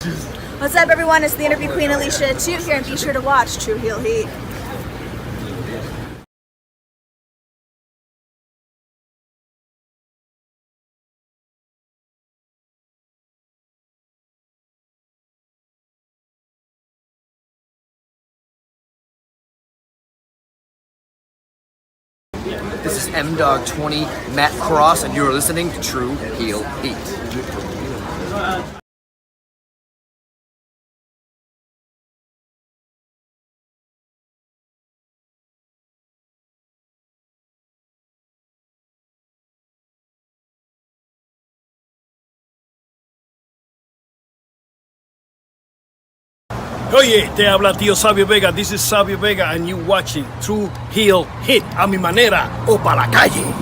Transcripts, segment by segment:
What's up, everyone? It's the Interview Queen Alicia Toot here, and be sure to watch True Heel Heat. This is M-Dog 20, Matt Cross, and you're listening to True Heel Heat. Oye, te habla tío Sabio Vega. This is Sabio Vega, and you watching True Heel Hit a mi manera o pa' la calle.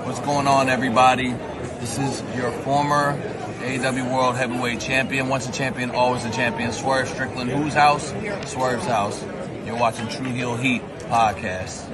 What's going on, everybody? This is your former AEW World Heavyweight Champion. Once a champion, always a champion. Swerve Strickland. Whose house? Swerve's house. You're watching True Heel Heat podcast.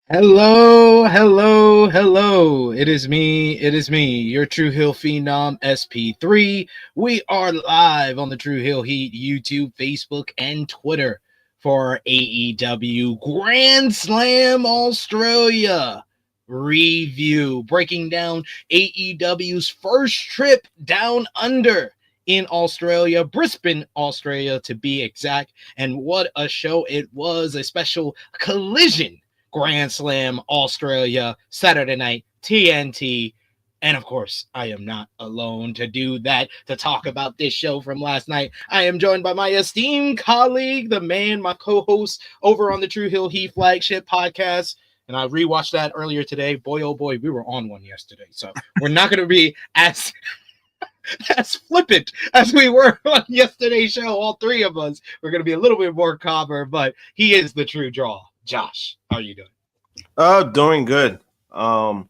Hello, hello, hello. It is me, your True Heel Phenom SP3. We are live on the True Heel Heat YouTube, Facebook, and Twitter for AEW Grand Slam Australia review, breaking down AEW's first trip down under in Australia, Brisbane, Australia to be exact. And what a show it was, a special collision Grand Slam Australia Saturday night TNT. And of course, I am not alone to do that, to talk about this show from last night. I am joined by my esteemed colleague, the man, my co-host over on the True Heel Heat flagship podcast. And I rewatched that earlier today. Boy, oh boy, we were on one yesterday. So we're not going to be as flippant as we were on yesterday's show. All three of us, we're going to be a little bit more calmer, but he is the true draw. Josh, how are you doing? Doing good. I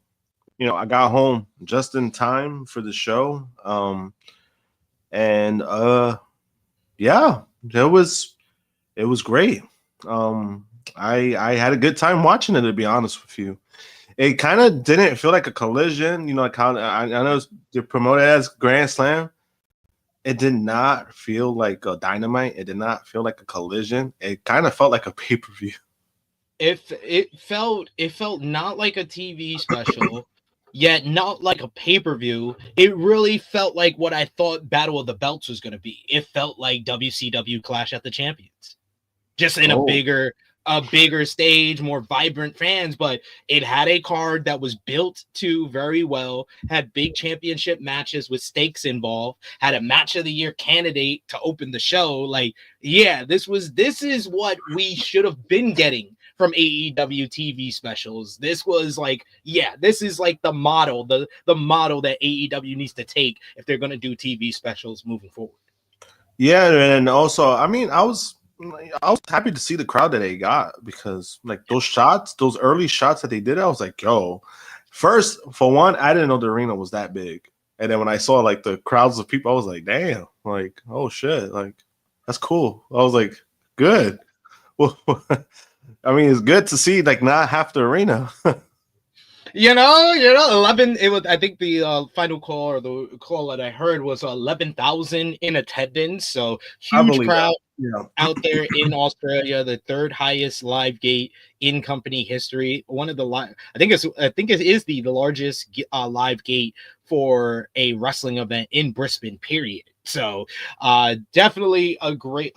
got home just in time for the show. Yeah, it was great. I had a good time watching it, to be honest with you. It kind of didn't feel like a collision, I know they're promoted as Grand Slam. It did not feel like a Dynamite. It did not feel like a collision. It kind of felt like a pay-per-view. It felt not like a TV special, yet not like a pay-per-view. It really felt like what I thought Battle of the Belts was going to be. It felt like WCW Clash at the Champions, just in a bigger a bigger stage, more vibrant fans, but it had a card that was built to very well, had big championship matches with stakes involved, had a match of the year candidate to open the show. Like, yeah, this is what we should have been getting from AEW TV specials. This was like, yeah, this is like the model, the model that AEW needs to take if they're going to do TV specials moving forward. Yeah, and also, I mean, I was happy to see the crowd that they got, because like those early shots that they did, I was like, yo, first, for one, I didn't know the arena was that big. And then when I saw like the crowds of people, I was like, damn, like, oh shit, like that's cool. I was like, good. Well, I mean, it's good to see like not half the arena. 11. It was. I think the final call, or the call that I heard, was 11,000 in attendance. So huge crowd out there in Australia. The third highest live gate in company history. One of the I think it is the largest live gate for a wrestling event in Brisbane. Period. So definitely a great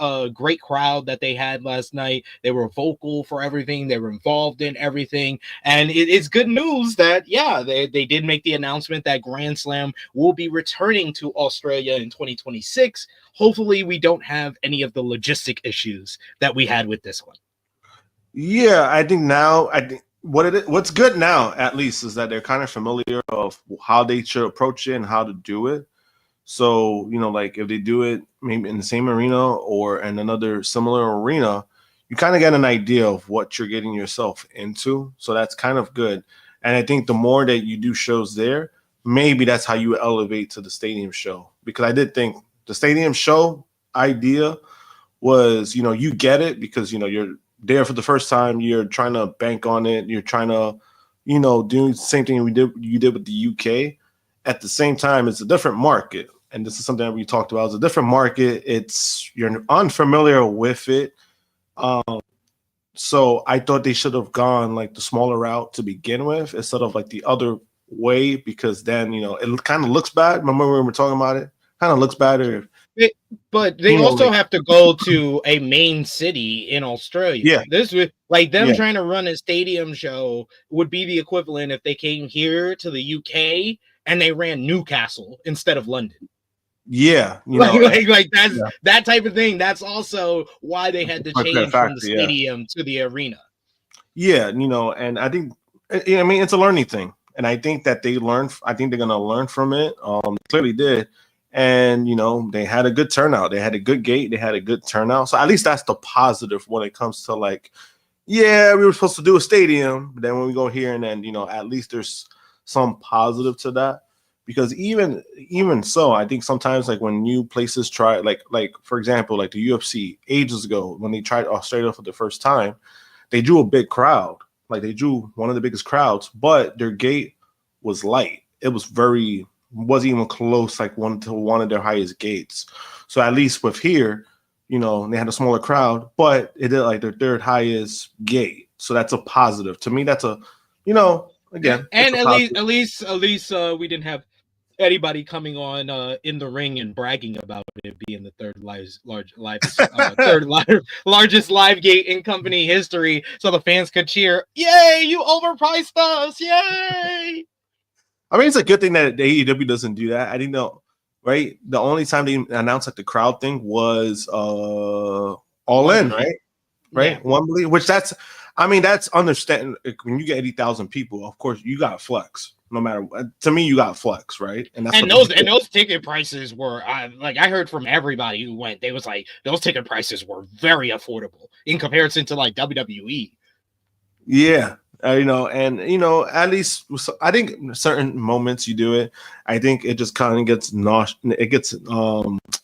crowd that they had last night. They were vocal for everything. They were involved in everything. And it's good news that, yeah, they did make the announcement that Grand Slam will be returning to Australia in 2026. Hopefully we don't have any of the logistic issues that we had with this one. Yeah, I think what's good now, at least, is that they're kind of familiar of how they should approach it and how to do it. So, like if they do it maybe in the same arena or in another similar arena, you kind of get an idea of what you're getting yourself into. So that's kind of good. And I think the more that you do shows there, maybe that's how you elevate to the stadium show. Because I did think the stadium show idea was, you get it because, you're there for the first time. You're trying to bank on it. You're trying to, do the same thing you did with the UK. At the same time, it's a different market. And this is something that we talked about. It's a different market. You're unfamiliar with it. So I thought they should have gone like the smaller route to begin with instead of like the other way, because then, it kind of looks bad. Remember when we were talking about it? Kind of looks better. But they also have to go to a main city in Australia. Yeah. This would, like, them trying to run a stadium show would be the equivalent if they came here to the UK and they ran Newcastle instead of London. Yeah, like that's that type of thing. That's also why they had to change from the stadium to the arena. Yeah, and I think, I mean, it's a learning thing, and I think that they learned. I think they're gonna learn from it. Clearly did, and they had a good turnout. They had a good gate. They had a good turnout. So at least that's the positive when it comes to like, yeah, we were supposed to do a stadium, but then when we go here and then at least there's some positive to that. Because even so, I think sometimes like when new places try, like for example, like the UFC ages ago when they tried Australia for the first time, they drew a big crowd. Like they drew one of the biggest crowds, but their gate was light. It wasn't even close, like one of their highest gates. So at least with here, they had a smaller crowd, but it did like their third highest gate. So that's a positive to me. That's a again, and at least we didn't have anybody coming on in the ring and bragging about it being the third largest live gate in company history, so the fans could cheer, "Yay, you overpriced us! Yay!" I mean, it's a good thing that the AEW doesn't do that. I didn't know, right? The only time they announced like the crowd thing was All In, right? Yeah. Wembley, which that's understanding. When you get 80,000 people, of course you got flex. No matter what, to me, you got flex, right? And those ticket prices were I heard from everybody who went, they was like those ticket prices were very affordable in comparison to like WWE. Yeah, at least I think certain moments you do it. I think it just kind of gets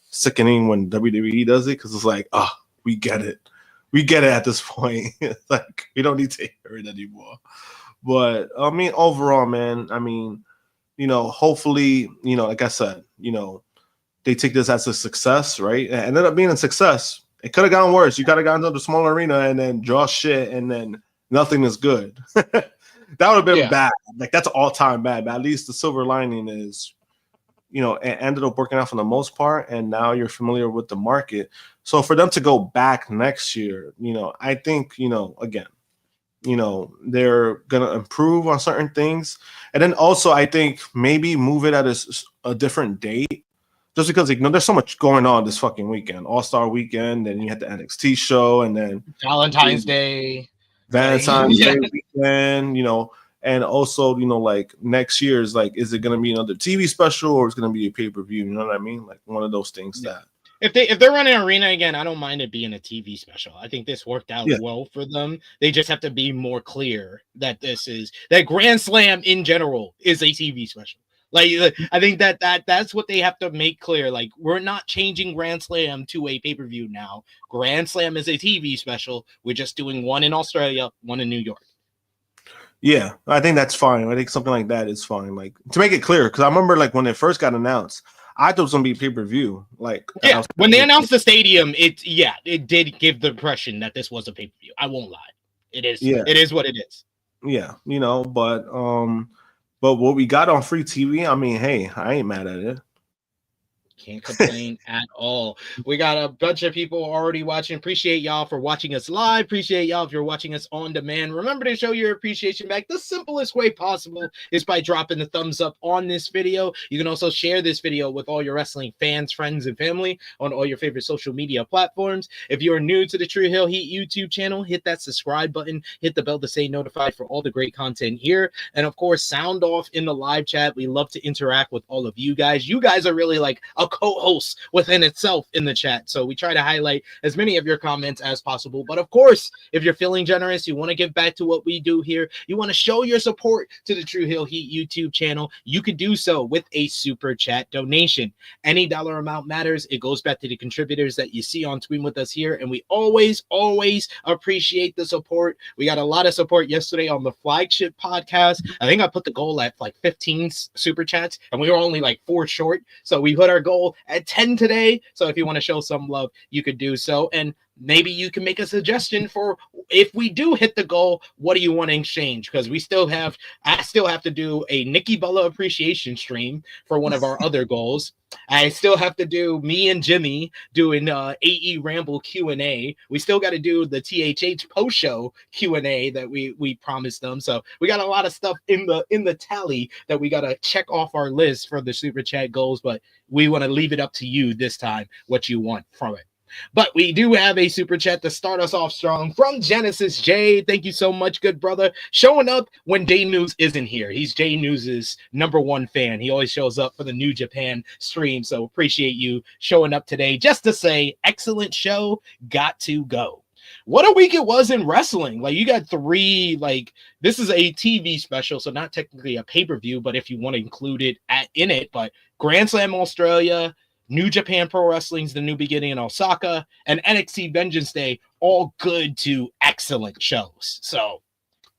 sickening when WWE does it, because it's like, we get it. We get it at this point. Like, we don't need to hear it anymore. But I mean, overall, man, I mean, hopefully, like I said, they take this as a success, right? It ended up being a success. It could have gone worse. You could have gone to the small arena and then draw shit and then nothing is good. That would have been bad. Like, that's all-time bad. But at least the silver lining is, it ended up working out for the most part, and now you're familiar with the market. So for them to go back next year, I think, again, they're gonna improve on certain things, and then also I think maybe move it at a different date, just because there's so much going on this fucking weekend, All-Star weekend, and you had the NXT show, and then Valentine's Day weekend, and also like next year is like, is it gonna be another TV special or is it gonna be a pay-per-view? You know what I mean? Like one of those things that. If they're running Arena again, I don't mind it being a TV special. I think this worked out well for them. They just have to be more clear that that Grand Slam in general is a TV special. Like, I think that's what they have to make clear. Like, we're not changing Grand Slam to a pay-per-view now. Grand Slam is a TV special. We're just doing one in Australia, one in New York. Yeah, I think that's fine. I think something like that is fine. Like, to make it clear, because I remember like when it first got announced, I thought it was gonna be pay-per-view. Like, when they announced the stadium, it did give the impression that this was a pay-per-view. I won't lie. It is. Yeah. It is what it is. Yeah, but what we got on free TV, I mean, hey, I ain't mad at it. Can't complain at all. We got a bunch of people already watching. Appreciate y'all for watching us live. Appreciate y'all if you're watching us on demand. Remember to show your appreciation back. The simplest way possible is by dropping the thumbs up on this video. You can also share this video with all your wrestling fans, friends, and family on all your favorite social media platforms. If you're new to the True Hill Heat YouTube channel, hit that subscribe button, hit the bell to stay notified for all the great content here. And of course, sound off in the live chat. We love to interact with all of you guys. You guys are really like a co-host within itself in the chat, so we try to highlight as many of your comments as possible. But of course, if you're feeling generous, you want to give back to what we do here, you want to show your support to the True Hill Heat YouTube channel, you could do so with a super chat donation. Any dollar amount matters. It goes back to the contributors that you see on screen with us here, and we always appreciate the support. We got a lot of support yesterday on the flagship podcast. I think I put the goal at like 15 super chats, and we were only like 4 short, so we put our goal at 10 today. So if you want to show some love, you could do so. And maybe you can make a suggestion for, if we do hit the goal, what do you want to exchange? Because I still have to do a Nikki Bella appreciation stream for one of our other goals. I still have to do me and Jimmy doing AE Ramble Q&A. We still got to do the THH post show Q&A that we promised them. So we got a lot of stuff in the tally that we got to check off our list for the super chat goals, but we want to leave it up to you this time what you want from it. But we do have a super chat to start us off strong from Genesis J. Thank you so much, good brother. Showing up when Jay News isn't here. He's Jay News's #1 fan. He always shows up for the New Japan stream. So appreciate you showing up today just to say, excellent show, got to go. What a week it was in wrestling. Like, you got 3, like, this is a TV special, so not technically a pay-per-view, but if you want to include it in it, but Grand Slam Australia, New Japan Pro Wrestling's The New Beginning in Osaka, and NXT Vengeance Day, all good to excellent shows. So,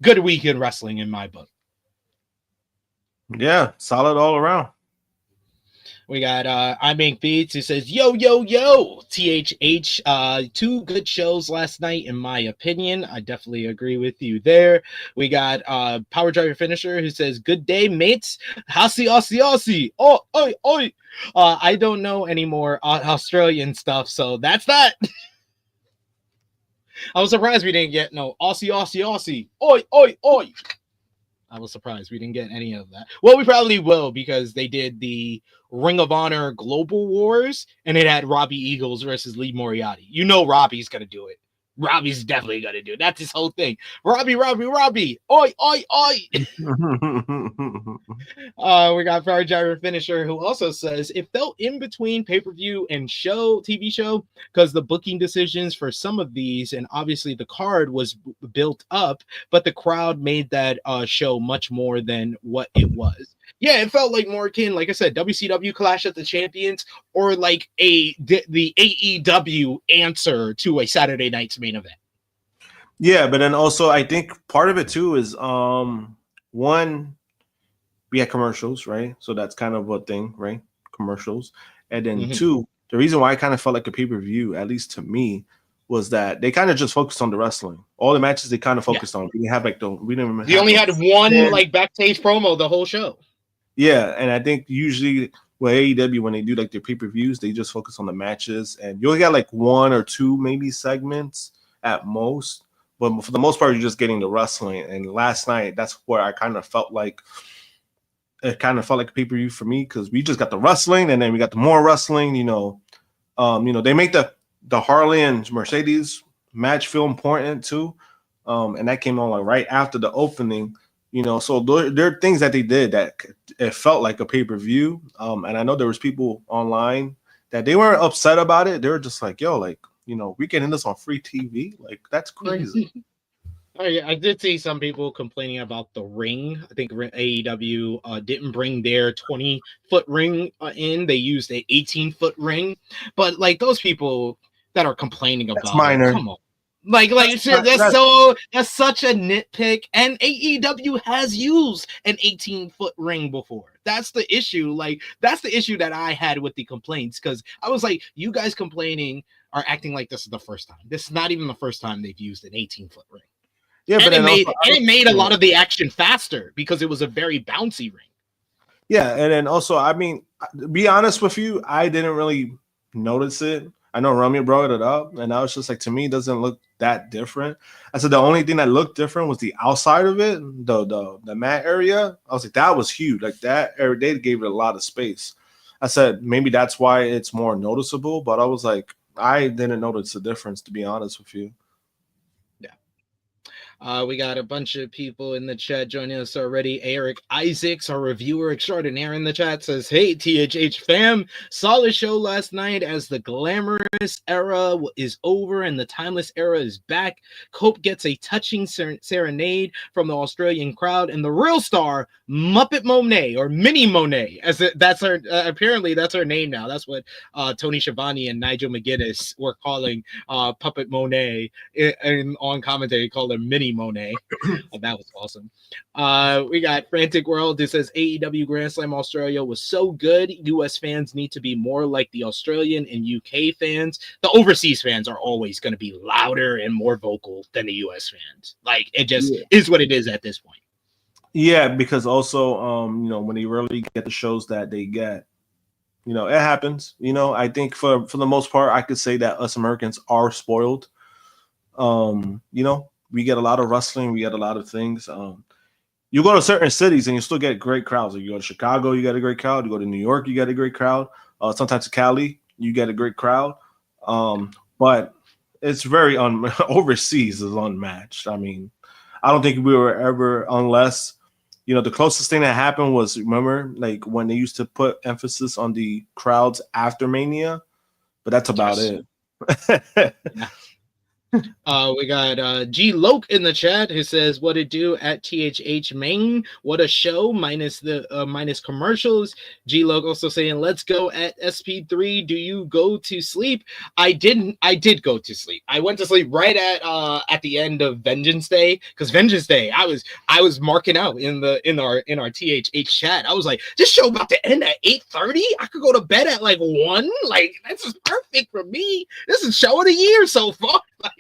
good week in wrestling in my book. Yeah, solid all around. We got I Make Beats who says, yo, THH, 2 good shows last night, in my opinion. I definitely agree with you there. We got Power Driver Finisher who says, good day, mates. Aussie. Oh, oi. I don't know any more Australian stuff, so that's that. I was surprised we didn't get no Aussie. Oi. I was surprised we didn't get any of that. Well, we probably will, because they did the Ring of Honor Global Wars, and it had Robbie Eagles versus Lee Moriarty. You know Robbie's going to do it. Robbie's definitely going to do it. That's his whole thing. Robbie. Oi. We got Power Driver Finisher who also says, it felt in between pay-per-view and TV show, because the booking decisions for some of these, and obviously the card was built up, but the crowd made that show much more than what it was. Yeah, it felt like more akin, like I said, WCW Clash of the Champions, or like the AEW answer to a Saturday night's main event. Yeah, but then also I think part of it too is one, we had commercials, right? So that's kind of a thing, right? Commercials. And then 2, the reason why I kind of felt like a pay-per-view, at least to me, was that they kind of just focused on the wrestling. All the matches they kind of focused on. We didn't have like you only had one like backstage promo the whole show. Yeah, and I think usually with AEW, when they do like their pay-per-views, they just focus on the matches, and you only got like one or two maybe segments at most. But for the most part, you're just getting the wrestling. And last night, that's where I kind of felt like a pay-per-view for me, because we just got the wrestling, and then we got the more wrestling. They make the Harley and Mercedes match feel important too, and that came on like right after the opening. So there are things that they did that it felt like a pay-per-view. And I know there was people online that they weren't upset about it. They were just like, yo, like, we're getting this on free TV. Like, that's crazy. I did see some people complaining about the ring. I think AEW didn't bring their 20-foot ring in. They used an 18-foot ring. But like those people that are complaining about that's minor. Come on. That's such a nitpick, and AEW has used an 18-foot ring before. That's the issue. Like, that's the issue that I had with the complaints, because I was like, you guys complaining are acting like this is the first time. This is not even the first time they've used an 18-foot ring. Yeah, but it made a lot of the action faster because it was a very bouncy ring. Yeah, and then also, I mean, to be honest with you, I didn't really notice it. I know Romeo brought it up, and I was just like, to me, it doesn't look that different. I said the only thing that looked different was the outside of it, the mat area. I was like, that was huge. Like that area, they gave it a lot of space. I said maybe that's why it's more noticeable, but I was like, I didn't notice the difference, to be honest with you. We got a bunch of people in the chat joining us already. Eric Isaacs, our reviewer extraordinaire in the chat, says, hey, THH fam, solid show last night as the glamorous era is over and the timeless era is back. Cope gets a touching serenade from the Australian crowd, and the real star, Muppet Monet, or Mini Monet, that's her, apparently that's her name now. That's what Tony Schiavone and Nigel McGuinness were calling Puppet Monet on commentary, called her Mini Monet. That was awesome. We got Frantic World who says AEW Grand Slam Australia was so good. US fans need to be more like the Australian and UK fans. The overseas fans are always going to be louder and more vocal than the US fans. Like, it just is what it is at this point. Yeah, because also when they really get the shows that they get, it happens. I think for the most part, I could say that us Americans are spoiled. We get a lot of wrestling. We get a lot of things. You go to certain cities and you still get great crowds. Like you go to Chicago, you get a great crowd. You go to New York, you get a great crowd. Sometimes to Cali, you get a great crowd. But it's very overseas is unmatched. I mean, I don't think we were ever, unless, the closest thing that happened was, remember, like when they used to put emphasis on the crowds after Mania, but that's about it. Yeah. We got G Loke in the chat who says, what it do at THH Main? What a show, minus the minus commercials. G Loke also saying, let's go at SP3. Do you go to sleep? I did go to sleep. I went to sleep right at the end of Vengeance Day, because Vengeance Day I was marking out in our THH chat. I was like, this show about to end at 8:30. I could go to bed at like 1. Like, this is perfect for me. This is show of the year so far. Like,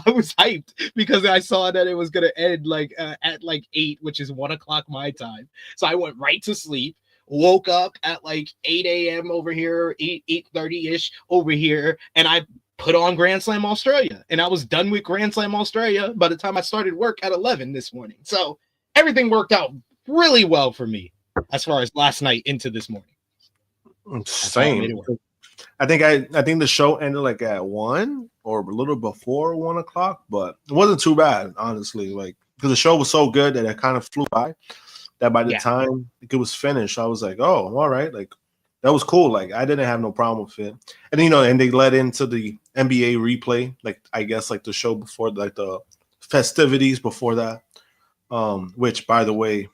I was hyped because I saw that it was gonna end at 8, which is 1 o'clock my time. So I went right to sleep. Woke up at 8 a.m. over here, 8:30-ish over here, and I put on Grand Slam Australia, and I was done with Grand Slam Australia by the time I started work at 11 this morning. So everything worked out really well for me as far as last night into this morning. Same. I think the show ended at 1 or a little before 1 o'clock, but it wasn't too bad, honestly. Because the show was so good that it kind of flew by. That by the time it was finished, I was like, "Oh, all right." That was cool. I didn't have no problem with it. And and they led into the NBA replay. I guess the show before, the festivities before that. Which, by the way,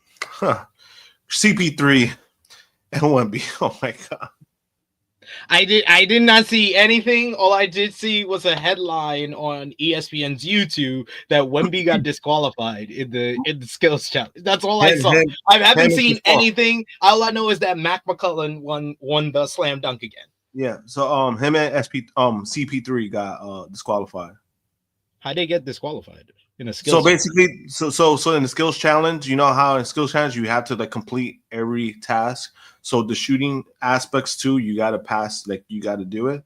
CP3 and 1B. Oh my god. I did not see anything. All I did see was a headline on ESPN's YouTube that Wemby got disqualified in the skills challenge. That's all I saw. I haven't seen anything. All I know is that Mac McCullen won the slam dunk again. Yeah. So him and CP3 got disqualified. How'd they get disqualified in a So skills? basically, so in the skills challenge, you know how in skills challenge you have to like complete every task. So the shooting aspects too, you got to pass, like you got to do it.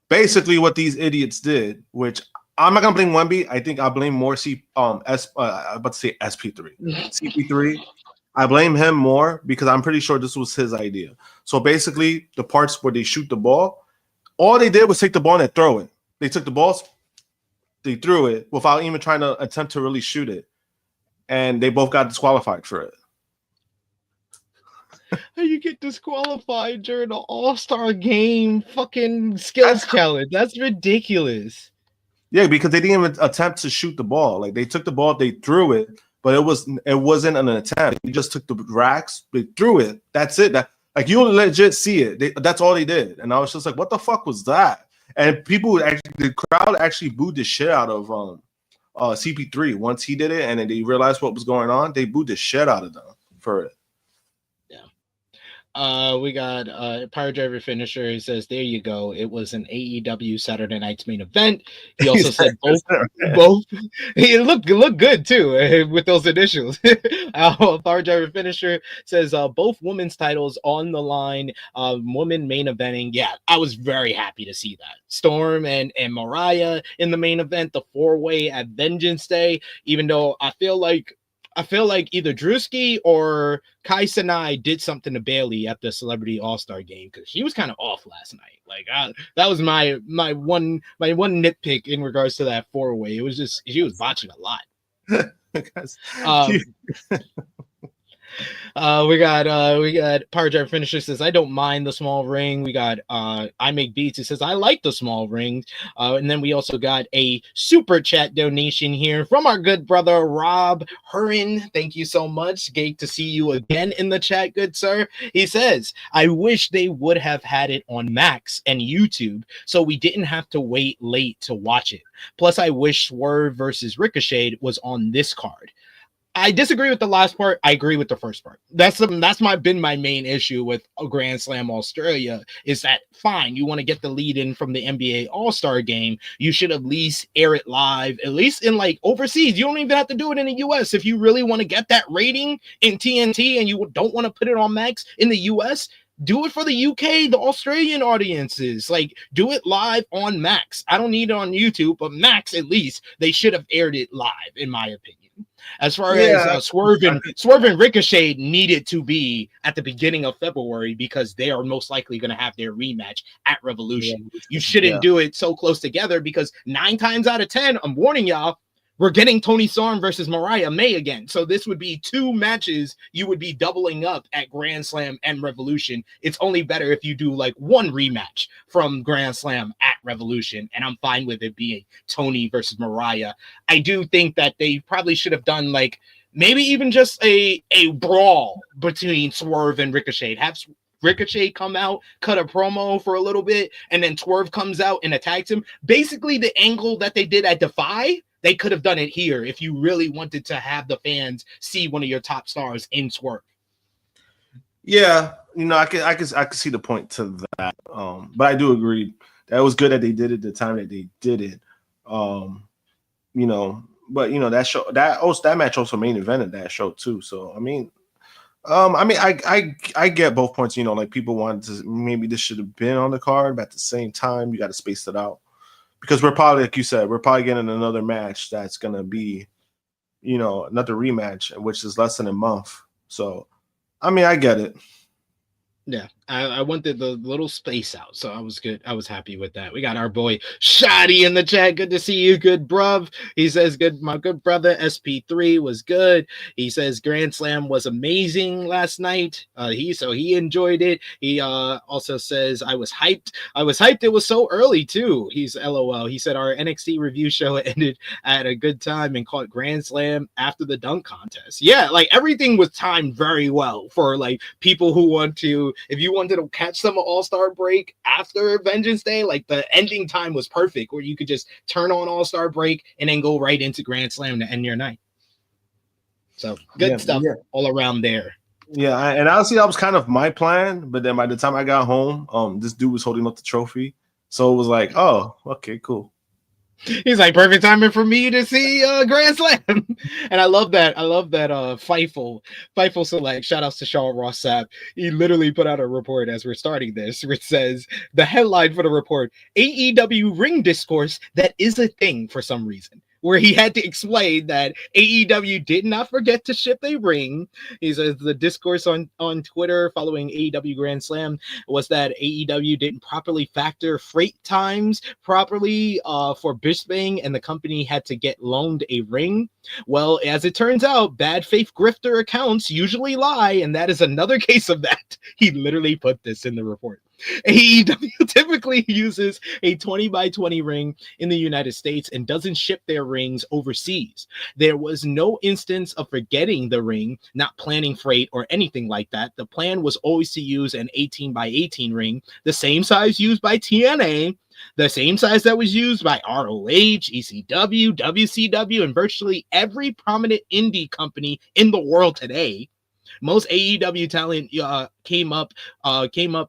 Basically, what these idiots did, which I'm not gonna blame Wemby. I think I blame more I'm about to say SP3, CP3. I blame him more because I'm pretty sure this was his idea. So basically, the parts where they shoot the ball, all they did was take the ball and throw it. They took the balls, they threw it without even trying to attempt to really shoot it, and they both got disqualified for it. How you get disqualified during the All-Star game fucking skills challenge? That's ridiculous. Yeah, because they didn't even attempt to shoot the ball. Like they took the ball, they threw it, but it wasn't an attempt. They just took the racks, they threw it. That's it. That like you legit see it. That's all they did. And I was just like, what the fuck was that? And people actually, the crowd actually booed the shit out of CP3 once he did it, and then they realized what was going on. They booed the shit out of them for it. We got Power Driver Finisher. He says, there you go. It was an AEW Saturday night's main event. He also said both. It looked good too with those initials. Power Driver Finisher says both women's titles on the line. Women main eventing. Yeah, I was very happy to see that. Storm and Mariah in the main event, the 4-way at Vengeance Day, even though I feel like either Drewski or Kai Sinai did something to Bailey at the Celebrity All-Star game because she was kind of off last night. Like that was my one nitpick in regards to that 4-way. It was just she was botching a lot. We got Power Driver Finisher says, I don't mind the small ring. We got I Make Beats. It says, I like the small rings. And then we also got a super chat donation here from our good brother Rob Hurin. Thank you so much. Great to see you again in the chat, good sir. He says, I wish they would have had it on Max and YouTube so we didn't have to wait late to watch it. Plus, I wish Swerve versus Ricochet was on this card. I disagree with the last part. I agree with the first part. That's been my main issue with a Grand Slam Australia is that fine, you want to get the lead in from the NBA All-Star game. You should at least air it live, at least in like overseas. You don't even have to do it in the US. If you really want to get that rating in TNT and you don't want to put it on Max in the US, do it for the UK, the Australian audiences. Like, do it live on Max. I don't need it on YouTube, but Max, at least, they should have aired it live, in my opinion. As far as Swerve and Ricochet needed to be at the beginning of February because they are most likely going to have their rematch at Revolution. You shouldn't do it so close together because 9 times out of 10, I'm warning y'all, we're getting Toni Storm versus Mariah May again. So this would be 2 matches you would be doubling up at Grand Slam and Revolution. It's only better if you do like 1 rematch from Grand Slam at Revolution, and I'm fine with it being Toni versus Mariah. I do think that they probably should have done like maybe even just a brawl between Swerve and Ricochet. Have Ricochet come out, cut a promo for a little bit, and then Swerve comes out and attacks him. Basically the angle that they did at Defy, they could have done it here if you really wanted to have the fans see one of your top stars in Swerve. Yeah, you know, I could see the point to that. But I do agree that it was good that they did it the time that they did it. You know, but you know that match also main evented that show too. So I get both points. You know, like people wanted to maybe this should have been on the card, but at the same time you got to space it out. Because we're probably, like you said, we're probably getting another match that's going to be, you know, another rematch, which is less than a month. So, I mean, I get it. Yeah, I wanted the little space out, so I was good. I was happy with that. We got our boy Shotty in the chat. Good to see you, good bruv. He says, my good brother SP3 was good. He says Grand Slam was amazing last night. He enjoyed it. He also says I was hyped. It was so early too. He's LOL. He said our NXT review show ended at a good time and caught Grand Slam after the dunk contest. Yeah, like everything was timed very well for like people who want to. If you wanted to catch some All-Star break after Vengeance Day, like the ending time was perfect, where you could just turn on All-Star break and then go right into Grand Slam to end your night. So good stuff all around there. Yeah, and honestly, that was kind of my plan. But then by the time I got home, this dude was holding up the trophy, so it was like, oh, okay, cool. He's like, perfect timing for me to see Grand Slam. And I love that. Fightful Select. Shout outs to Sean Ross Sapp. He literally put out a report as we're starting this, which says the headline for the report: AEW ring discourse that is a thing for some reason. Where he had to explain that AEW did not forget to ship a ring. He says the discourse on Twitter following AEW Grand Slam was that AEW didn't properly factor freight times properly for Bisping, and the company had to get loaned a ring. Well, as it turns out, bad faith grifter accounts usually lie, and that is another case of that. He literally put this in the report. AEW typically uses a 20 by 20 ring in the United States and doesn't ship their rings overseas. There was no instance of forgetting the ring, not planning freight or anything like that. The plan was always to use an 18 by 18 ring, the same size used by TNA, the same size that was used by ROH, ECW, WCW, and virtually every prominent indie company in the world today. Most AEW talent came up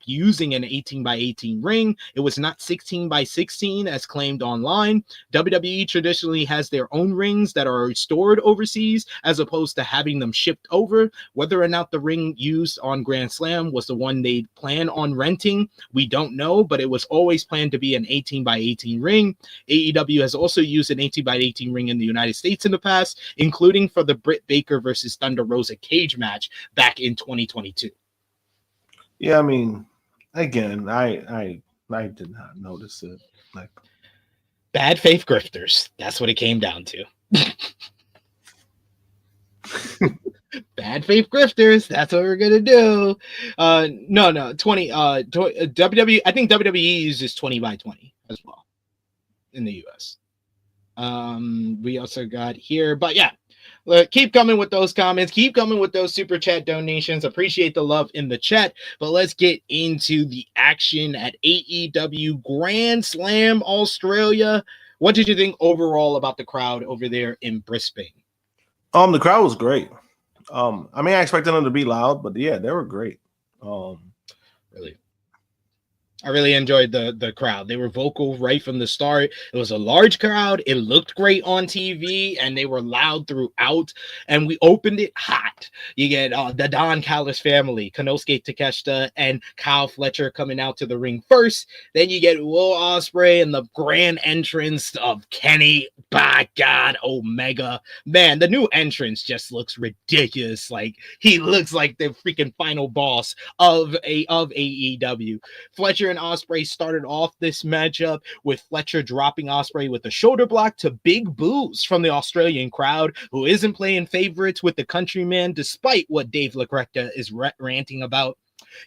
using an 18 by 18 ring. It was not 16 by 16 as claimed online. WWE traditionally has their own rings that are stored overseas as opposed to having them shipped over. Whether or not the ring used on Grand Slam was the one they plan on renting, we don't know, but it was always planned to be an 18 by 18 ring. AEW has also used an 18 by 18 ring in the United States in the past, including for the Britt Baker versus Thunder Rosa cage match back in 2022. Yeah, I mean, again, I did not notice it. Like, bad faith grifters. That's what it came down to. Bad faith grifters. That's what we're gonna do. No, 20. WWE. I think WWE uses 20 by 20 as well in the US. We also got here, but yeah. Keep coming with those comments. Keep coming with those super chat donations. Appreciate the love in the chat. But let's get into the action at AEW Grand Slam Australia. What did you think overall about the crowd over there in Brisbane? The crowd was great. I mean, I expected them to be loud, but yeah, they were great. Really. I really enjoyed the crowd. They were vocal right from the start. It was a large crowd. It looked great on TV, and they were loud throughout. And we opened it hot. You get the Don Callis family, Konosuke Takeshita and Kyle Fletcher coming out to the ring first. Then you get Will Ospreay and the grand entrance of Kenny, by God, Omega. Man, the new entrance just looks ridiculous. Like, he looks like the freaking final boss of AEW. Fletcher and Ospreay started off this matchup with Fletcher dropping Ospreay with a shoulder block to big boos from the Australian crowd, who isn't playing favorites with the countryman, despite what Dave LaGreca is ranting about.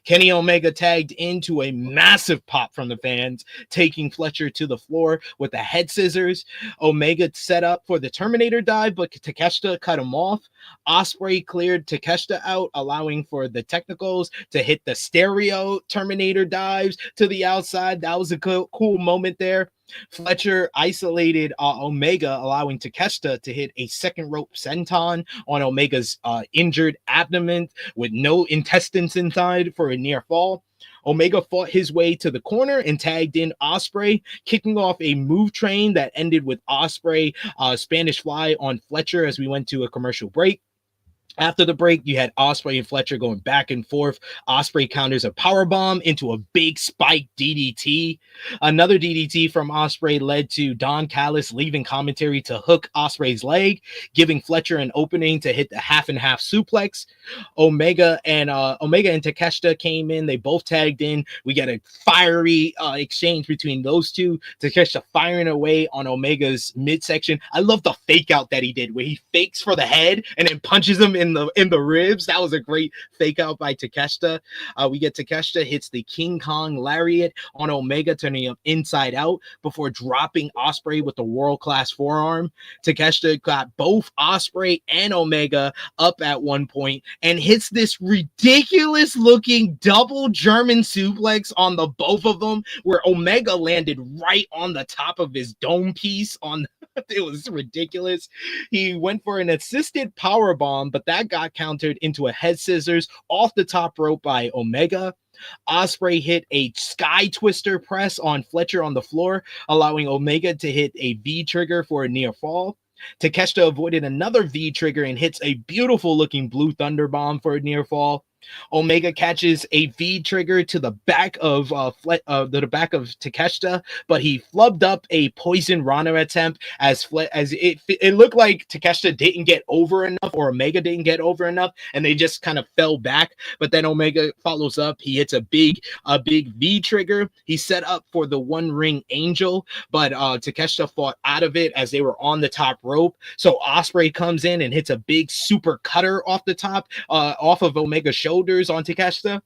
Kenny Omega tagged into a massive pop from the fans, taking Fletcher to the floor with the head scissors. Omega set up for the Terminator dive, but Takeshita cut him off. Ospreay cleared Takeshita out, allowing for the technicals to hit the stereo Terminator dives to the outside. That was a cool moment there. Fletcher isolated Omega, allowing Takeshita to hit a second rope senton on Omega's injured abdomen with no intestines inside for a near fall. Omega fought his way to the corner and tagged in Ospreay, kicking off a move train that ended with Ospreay Spanish Fly on Fletcher as we went to a commercial break. After the break, you had Ospreay and Fletcher going back and forth. Ospreay counters a powerbomb into a big spike DDT. Another DDT from Ospreay led to Don Callis leaving commentary to hook Ospreay's leg, giving Fletcher an opening to hit the half and half suplex. Omega and Takeshita came in. They both tagged in. We get a fiery exchange between those two. Takeshita firing away on Omega's midsection. I love the fake out that he did, where he fakes for the head and then punches him in the ribs. That was a great fake out by Takeshita. We get Takeshita hits the King Kong lariat on Omega, turning him inside out before dropping Ospreay with the world-class forearm. Takeshita got both Ospreay and Omega up at one point and hits this ridiculous looking double German suplex on the both of them, where Omega landed right on the top of his dome piece on it was ridiculous. He went for an assisted power bomb, but that got countered into a head scissors off the top rope by Omega. Ospreay hit a sky twister press on Fletcher on the floor, allowing Omega to hit a V trigger for a near fall. Takeshita avoided another V trigger and hits a beautiful looking blue thunder bomb for a near fall. Omega catches a V trigger to the back of the back of Takeshita, but he flubbed up a poison Rana attempt as it looked like Takeshita didn't get over enough, or Omega didn't get over enough, and they just kind of fell back. But then Omega follows up. He hits a big V trigger. He set up for the One Ring Angel, but Takeshita fought out of it as they were on the top rope. So Ospreay comes in and hits a big super cutter off the top, off of Omega's shoulders on Takeshita.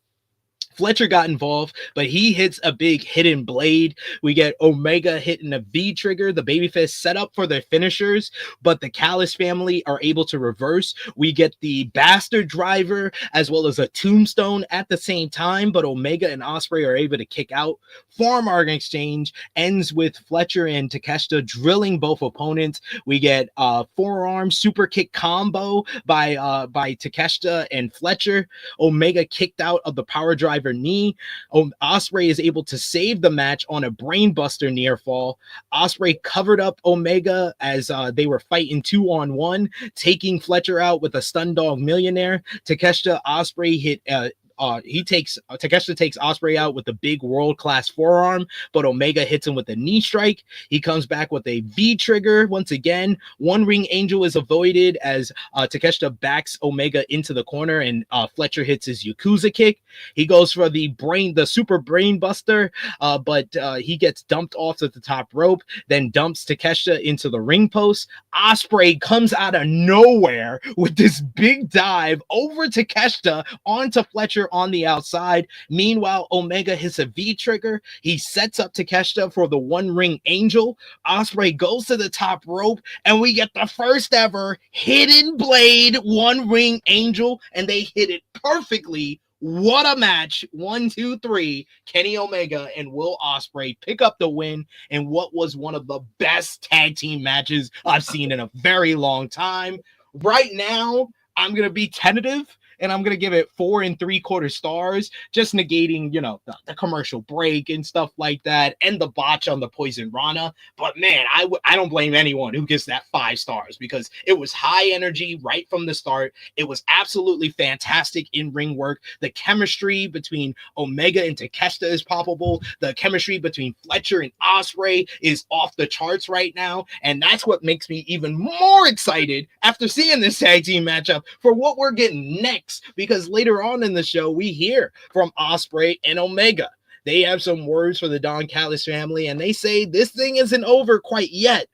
Fletcher got involved, but he hits a big hidden blade. We get Omega hitting a V trigger. The babyface set up for their finishers, but the Callis family are able to reverse. We get the bastard driver as well as a tombstone at the same time, but Omega and Ospreay are able to kick out. Forearm exchange ends with Fletcher and Takeshita drilling both opponents. We get a forearm super kick combo by Takeshita and Fletcher. Omega kicked out of the power driver knee. Ospreay is able to save the match on a brainbuster near fall. Ospreay covered up Omega as they were fighting 2-on-1, taking Fletcher out with a stun dog millionaire. Takeshita Ospreay hit Takeshita takes Ospreay out with a big world-class forearm, but Omega hits him with a knee strike. He comes back with a V trigger once again. One Ring Angel is avoided as Takeshita backs Omega into the corner, and Fletcher hits his Yakuza kick. He goes for the super brain buster, but he gets dumped off at the top rope, then dumps Takeshita into the ring post. Ospreay comes out of nowhere with this big dive over Takeshita onto Fletcher on the outside. Meanwhile, Omega hits a V trigger. He sets up Takeshita for the One Ring Angel. Ospreay goes to the top rope, and we get the first ever hidden blade One Ring Angel, and they hit it perfectly. What a match. 1, 2, 3. Kenny Omega and Will Ospreay pick up the win in what was one of the best tag team matches I've seen in a very long time. Right now, I'm going to be tentative, and I'm going to give it 4 3/4 stars, just negating, the commercial break and stuff like that, and the botch on the Poison Rana. But man, I don't blame anyone who gives that 5 stars, because it was high energy right from the start. It was absolutely fantastic in-ring work. The chemistry between Omega and Takeshita is palpable. The chemistry between Fletcher and Ospreay is off the charts right now, and that's what makes me even more excited after seeing this tag team matchup for what we're getting next. Because later on in the show, we hear from Ospreay and Omega. They have some words for the Don Callis family, and they say this thing isn't over quite yet.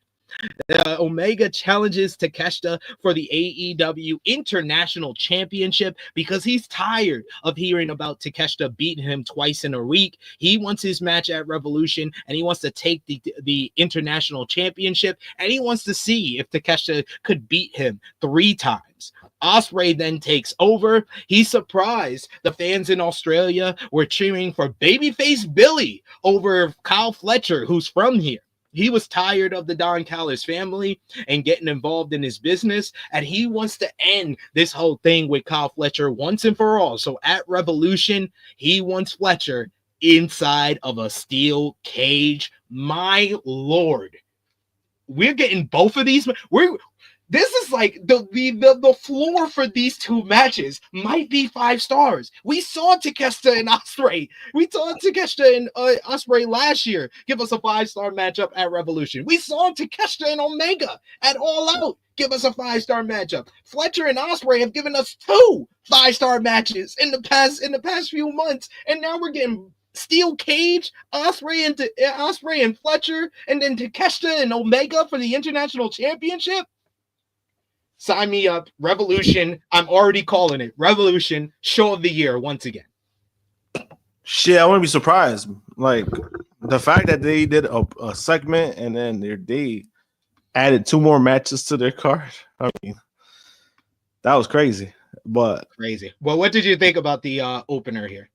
Omega challenges Takeshita for the AEW International Championship because he's tired of hearing about Takeshita beating him twice in a week. He wants his match at Revolution, and he wants to take the International Championship, and he wants to see if Takeshita could beat him 3 times. Ospreay then takes over. He's surprised the fans in Australia were cheering for babyface Billy over Kyle Fletcher, who's from here. He was tired of the Don Callis family and getting involved in his business, and he wants to end this whole thing with Kyle Fletcher once and for all. So at Revolution, he wants Fletcher inside of a steel cage. My Lord. We're getting both of these. This is like the floor for these 2 matches might be 5 stars. We saw Takeshita and Ospreay. We saw Takeshita and Ospreay last year give us a 5-star matchup at Revolution. We saw Takeshita and Omega at All Out give us a 5-star matchup. Fletcher and Ospreay have given us 2 5-star matches in the past few months, and now we're getting steel cage, Ospreay and Fletcher, and then Takeshita and Omega for the International Championship. Sign me up. Revolution. I'm already calling it. Revolution. Show of the year once again. Shit, I wouldn't be surprised. Like, the fact that they did a segment and then they added 2 more matches to their card. I mean, that was crazy. But crazy. Well, what did you think about the opener here?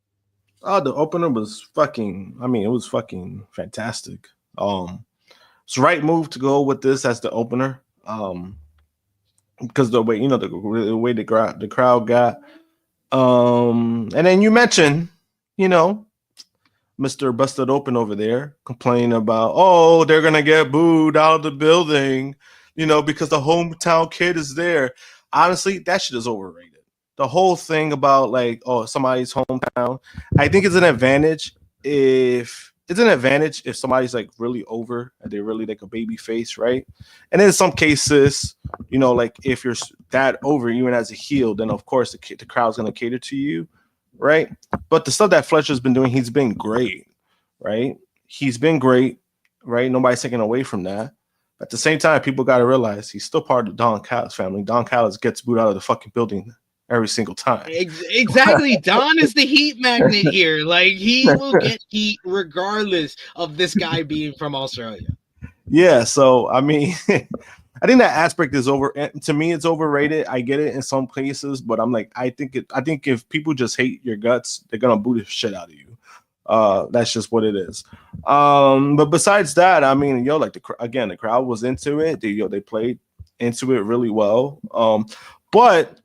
Oh, the opener was it was fucking fantastic. It's the right move to go with this as the opener. Because the way the way the crowd got, and then you mentioned you know, Mr. Busted Open over there complaining about, oh, they're gonna get booed out of the building, because the hometown kid is there. Honestly, that shit is overrated. The whole thing about like, oh, somebody's hometown, I think it's an advantage if somebody's like really over and they're really like a baby face, right? And in some cases, like if you're that over, even as a heel, then of course the crowd's gonna cater to you, right? But the stuff that Fletcher's been doing, he's been great, right? He's been great, right? Nobody's taking away from that. At the same time, people got to realize he's still part of the Don Callis family. Don Callis gets booed out of the fucking building every single time. Exactly. Don is the heat magnet here. Like, he will get heat regardless of this guy being from Australia. Yeah, so I mean, I think that aspect is over. To me, it's overrated. I get it in some places, but I'm like, I think if people just hate your guts, they're gonna boo the shit out of you. That's just what it is. But besides that, I mean, like the crowd was into it. They played into it really well. But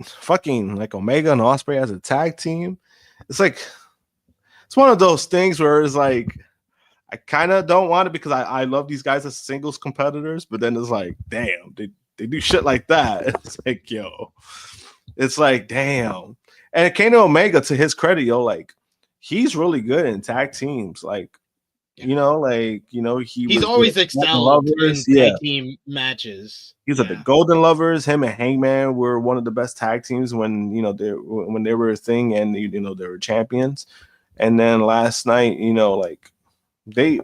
fucking like Omega and Ospreay as a tag team, it's one of those things where it's like, I kind of don't want it because I love these guys as singles competitors, but then it's like, damn, they do shit like that. It's like, yo, it's like, damn. And Kenny Omega, to his credit, like, he's really good in tag teams. Like, he's always excelled in tag team matches. He's at the Golden Lovers. Him and Hangman were one of the best tag teams when they were a thing and they were champions. And then last night, like they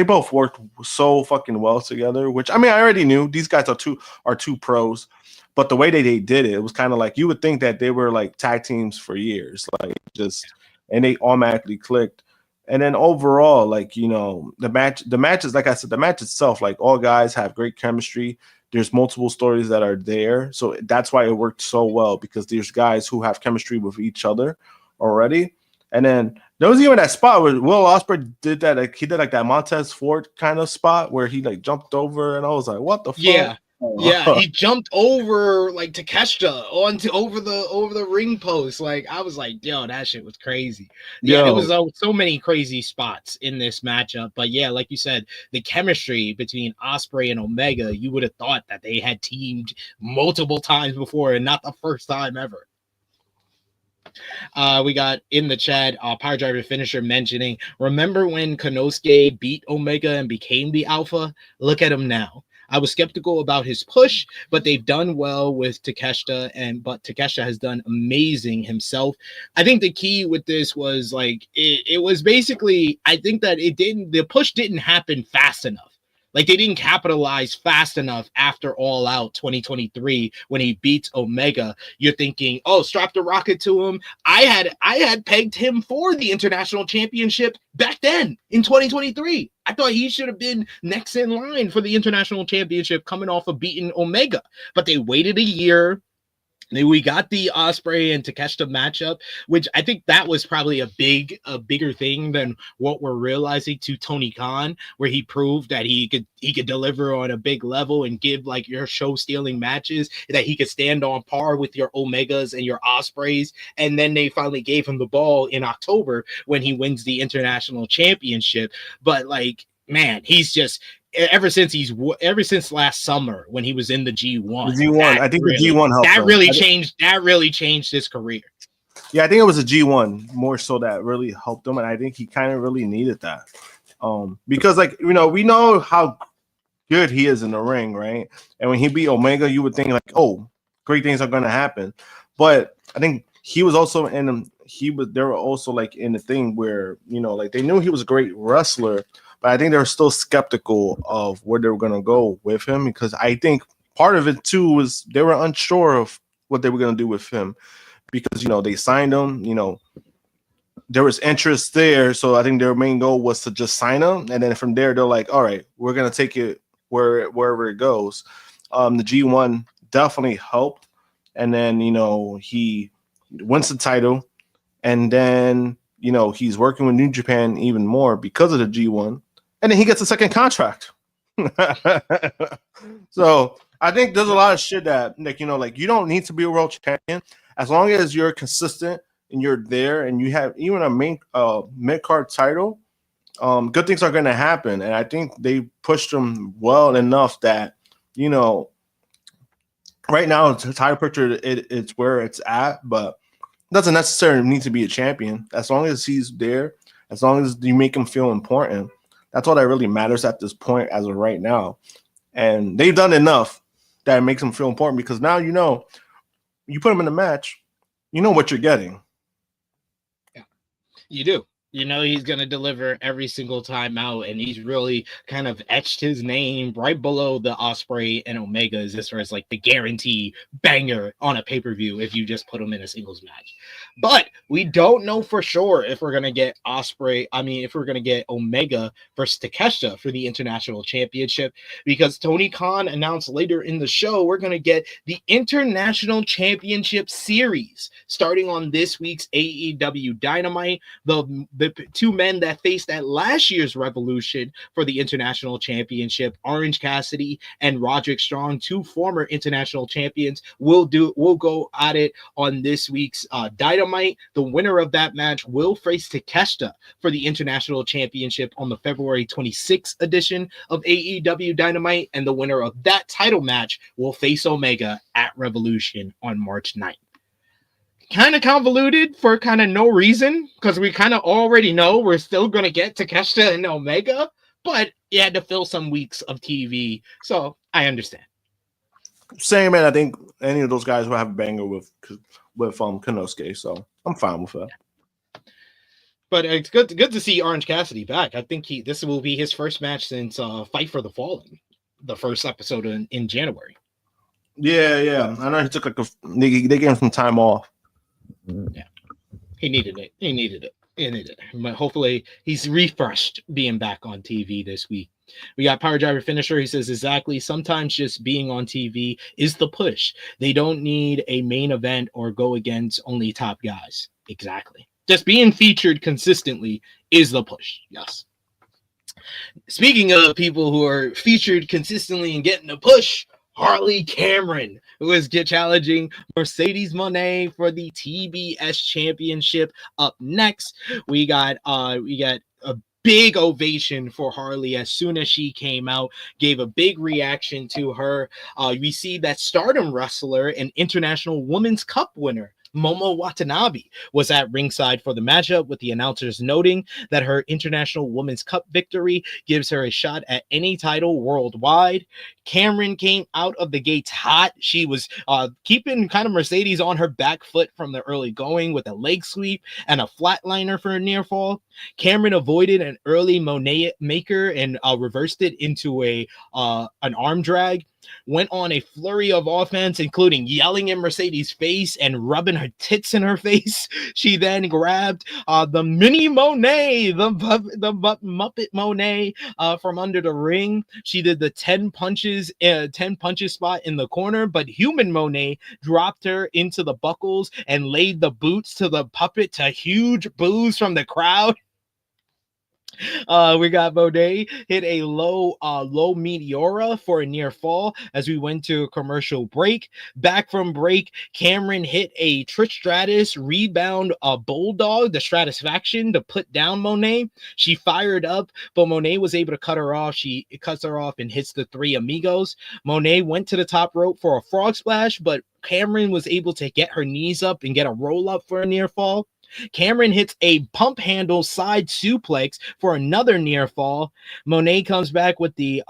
both worked so fucking well together. Which I mean, I already knew these guys are two pros, but the way they did it was kind of like you would think that they were like tag teams for years, like just. And they automatically clicked. And then overall, like, the matches, like I said, the match itself, like all guys have great chemistry. There's multiple stories that are there. So that's why it worked so well, because there's guys who have chemistry with each other already. And then there was even that spot where Will Ospreay did that. Like, he did like that Montez Ford kind of spot where he like jumped over. And I was like, what the fuck? Yeah, he jumped over like Takeshita over the ring post. Like, I was like, yo, that shit was crazy. Yeah, there was so many crazy spots in this matchup. But yeah, like you said, the chemistry between Ospreay and Omega, you would have thought that they had teamed multiple times before and not the first time ever. We got in the chat, Power Driver Finisher mentioning, remember when Konosuke beat Omega and became the Alpha? Look at him now. I was skeptical about his push, but they've done well with Takeshita, but Takeshita has done amazing himself. I think the key with this was like it was basically, I think that the push didn't happen fast enough. Like, they didn't capitalize fast enough after All Out 2023 when he beats Omega. You're thinking, oh, strap the rocket to him. I had pegged him for the international championship back then in 2023. I thought he should have been next in line for the international championship coming off of beating Omega. But they waited a year. We got the Ospreay and Takeshita matchup, which I think that was probably a bigger thing than what we're realizing to Tony Khan, where he proved that he could deliver on a big level and give like your show-stealing matches, that he could stand on par with your Omegas and your Ospreys. And then they finally gave him the ball in October when he wins the international championship. But like, man, he's just ever since last summer when he was in the G1. I think the G1 helped. That really changed his career. Yeah, I think it was a G1 more so that really helped him, and I think he kind of really needed that. Because like, we know how good he is in the ring, right? And when he beat Omega, you would think like, oh, great things are going to happen. But I think he was also they were also like in the thing where, like they knew he was a great wrestler, but I think they were still skeptical of where they were going to go with him, because I think part of it too was they were unsure of what they were going to do with him, because, they signed him, there was interest there. So I think their main goal was to just sign him. And then from there, they're like, all right, we're going to take it wherever it goes. The G1 definitely helped. And then, he wins the title, and then, he's working with New Japan even more because of the G1. And then he gets a second contract. So I think there's a lot of shit that, like, like you don't need to be a world champion as long as you're consistent and you're there and you have even a main mid card title, good things are going to happen. And I think they pushed them well enough that, you know, right now it's title picture, it's where it's at, but doesn't necessarily need to be a champion. As long as he's there, as long as you make him feel important, that's all that really matters at this point as of right now. And they've done enough that it makes him feel important, because now, you know, you put him in a match, you know what you're getting. Yeah, you do. You know he's going to deliver every single time out, and he's really kind of etched his name right below the Ospreay and Omegas as far as like the guarantee banger on a pay-per-view if you just put him in a singles match. But we don't know for sure if we're going to get if we're going to get Omega versus Takeshita for the International Championship, because Tony Khan announced later in the show we're going to get the International Championship Series starting on this week's AEW Dynamite. The two men that faced at last year's Revolution for the International Championship, Orange Cassidy and Roderick Strong, two former international champions, will go at it on this week's Dynamite. The winner of that match will face Takeshita for the International Championship on the February 26th edition of AEW Dynamite, and the winner of that title match will face Omega at Revolution on March 9th. Kind of convoluted for kind of no reason, because we kind of already know we're still going to get Takeshita and Omega, but you had to fill some weeks of TV, so I understand. Same, man. I think any of those guys will have a banger with Konosuke, so I'm fine with that. But it's good to see Orange Cassidy back. I think this will be his first match since Fight for the Fallen, the first episode in January. Yeah. I know he took they gave him some time off. Yeah, he needed it. But hopefully he's refreshed being back on TV this week. We got Power Driver Finisher. He says, exactly. Sometimes just being on TV is the push. They don't need a main event or go against only top guys. Exactly. Just being featured consistently is the push. Yes. Speaking of people who are featured consistently and getting a push, Harley Cameron, who is challenging Mercedes Moné for the TBS Championship. Up next, we got a big ovation for Harley as soon as she came out, gave a big reaction to her. We see that Stardom wrestler and International Women's Cup winner Momo Watanabe was at ringside for the matchup, with the announcers noting that her International Women's Cup victory gives her a shot at any title worldwide. Cameron came out of the gates hot. She was keeping kind of Mercedes on her back foot from the early going with a leg sweep and a flatliner for a near fall. Cameron avoided an early Monet maker and reversed it into an arm drag. Went on a flurry of offense, including yelling in Mercedes' face and rubbing her tits in her face. She then grabbed the mini Monet, the Muppet Monet from under the ring. She did the 10 punches spot in the corner, but human Monet dropped her into the buckles and laid the boots to the puppet to huge boos from the crowd. We got Monet hit a low Meteora for a near fall as we went to a commercial break. Back from break, Cameron hit a Trish Stratus rebound Bulldog, the Stratisfaction, to put down Monet. She fired up, but Monet was able to cut her off. She cuts her off and hits the Three Amigos. Monet went to the top rope for a frog splash, but Cameron was able to get her knees up and get a roll up for a near fall. Cameron hits a pump handle side suplex for another near fall. Monet comes back with the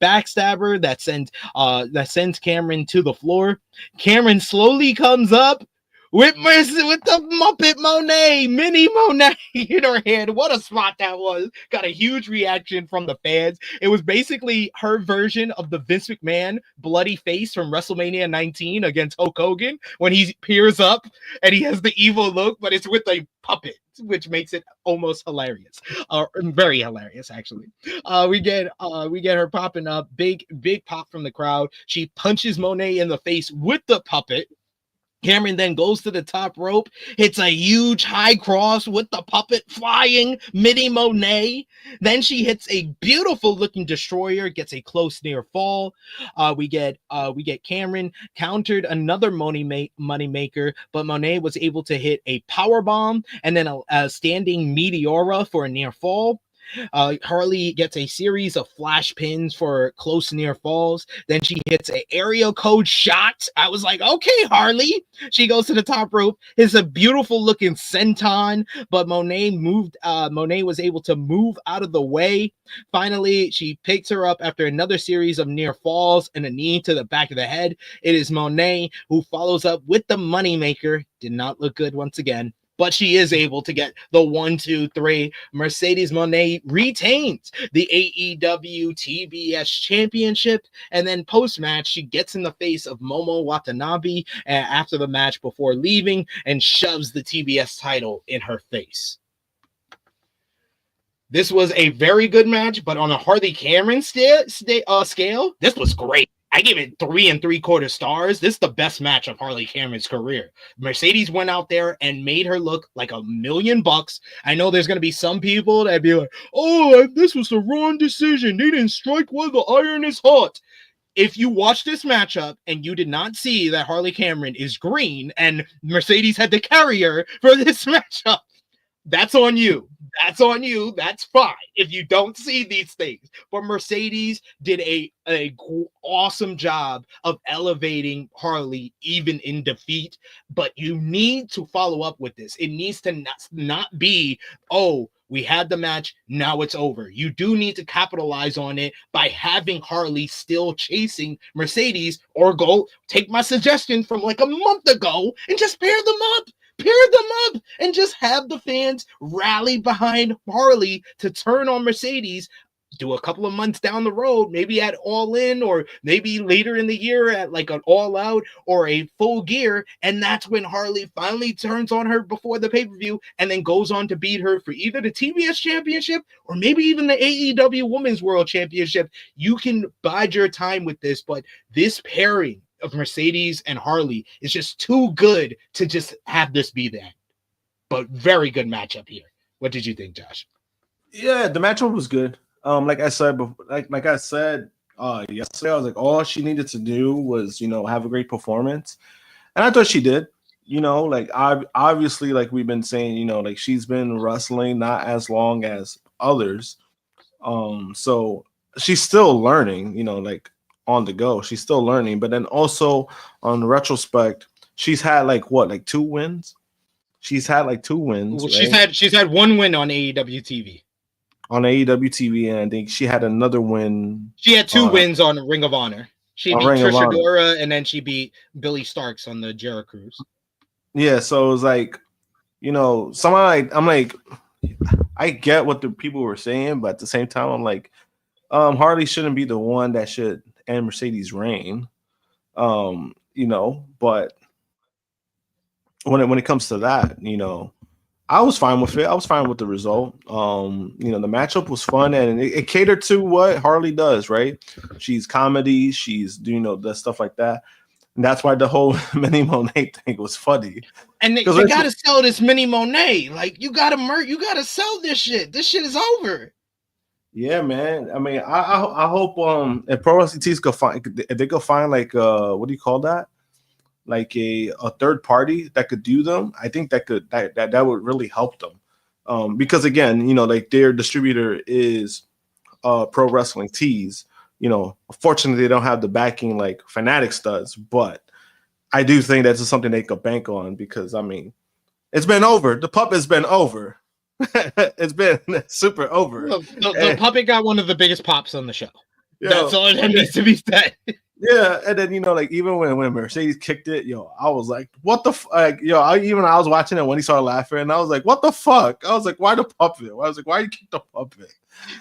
backstabber that sends Cameron to the floor. Cameron slowly comes up with the Muppet Monet, mini Monet in her hand. What a spot that was. Got a huge reaction from the fans. It was basically her version of the Vince McMahon bloody face from WrestleMania 19 against Hulk Hogan when he peers up and he has the evil look, but it's with a puppet, which makes it almost hilarious. Very hilarious, actually. We get her popping up. Big pop from the crowd. She punches Monet in the face with the puppet. Cameron then goes to the top rope, hits a huge high cross with the puppet flying, Minnie Monet. Then she hits a beautiful looking destroyer, gets a close near fall. We get Cameron countered another money maker, but Monet was able to hit a power bomb and then a standing Meteora for a near fall. Harley gets a series of flash pins for close near falls. Then she hits a area code shot. I was like, okay, Harley. She goes to the top rope. It's a beautiful looking senton, but Monet was able to move out of the way. Finally, she picks her up after another series of near falls and a knee to the back of the head. It is Monet who follows up with the moneymaker. Did not look good once again, but she is able to get the 1, 2, 3. Mercedes Monet retains the AEW TBS Championship, and then post-match, she gets in the face of Momo Watanabe after the match before leaving and shoves the TBS title in her face. This was a very good match, but on a Harley Cameron scale, this was great. I give it 3 3/4 stars. This is the best match of Harley Cameron's career. Mercedes went out there and made her look like $1,000,000. I know there's going to be some people that be like, oh, this was the wrong decision. They didn't strike while the iron is hot. If you watch this matchup and you did not see that Harley Cameron is green and Mercedes had to carry her for this matchup, that's on you. That's on you. That's fine if you don't see these things. But Mercedes did a awesome job of elevating Harley even in defeat. But you need to follow up with this. It needs to not be, oh, we had the match, now it's over. You do need to capitalize on it by having Harley still chasing Mercedes, or go take my suggestion from like a month ago and just pair them up. And just have the fans rally behind Harley to turn on Mercedes. Do a couple of months down the road, maybe at All In, or maybe later in the year at like an All Out or a Full Gear, and that's when Harley finally turns on her before the pay-per-view and then goes on to beat her for either the TBS Championship or maybe even the AEW Women's World Championship. You can bide your time with this, but this pairing of Mercedes and Harley is just too good to just have this be that. But very good matchup here. What did you think, Josh? Yeah, the matchup was good. Like I said yesterday, I was like, all she needed to do was, have a great performance, and I thought she did. Like obviously, like we've been saying, like she's been wrestling not as long as others, so she's still learning. Like on the go, she's still learning. But then also on retrospect, she's had like 2 wins. She's had like 2 wins. Well, right? she's had 1 win on AEW TV. On AEW TV, and I think she had another win. She had 2 wins on Ring of Honor. She beat Ring Trish Adora, and then she beat Billy Starks on the Jericho Cruise. Yeah, so it was like, I'm like, I get what the people were saying, but at the same time, I'm like, Harley shouldn't be the one that should end Mercedes' reign. But when it comes to that, I was fine with it. I was fine with the result. The matchup was fun, and it catered to what Harley does, right? She's comedy, she's the stuff like that. And that's why the whole Minnie Monet thing was funny. And they gotta sell this Minnie Monet. Like, you gotta sell this shit. This shit is over. Yeah, man. I mean, I hope if Pro Wrestling Tees if they could find like what do you call that? Like a third party that could do them, I think that would really help them. Because again, like their distributor is Pro Wrestling Tees. Fortunately they don't have the backing like Fanatics does, but I do think that's something they could bank on, because I mean, it's been over. The pup has been over. It's been super over. The puppet got one of the biggest pops on the show. That's all that needs to be said. Yeah, and then like even when Mercedes kicked it, I was like, "What the fuck?" I was watching it when he started laughing, and I was like, "What the fuck?" I was like, "Why the puppet?" I was like, "Why you kick the puppet?"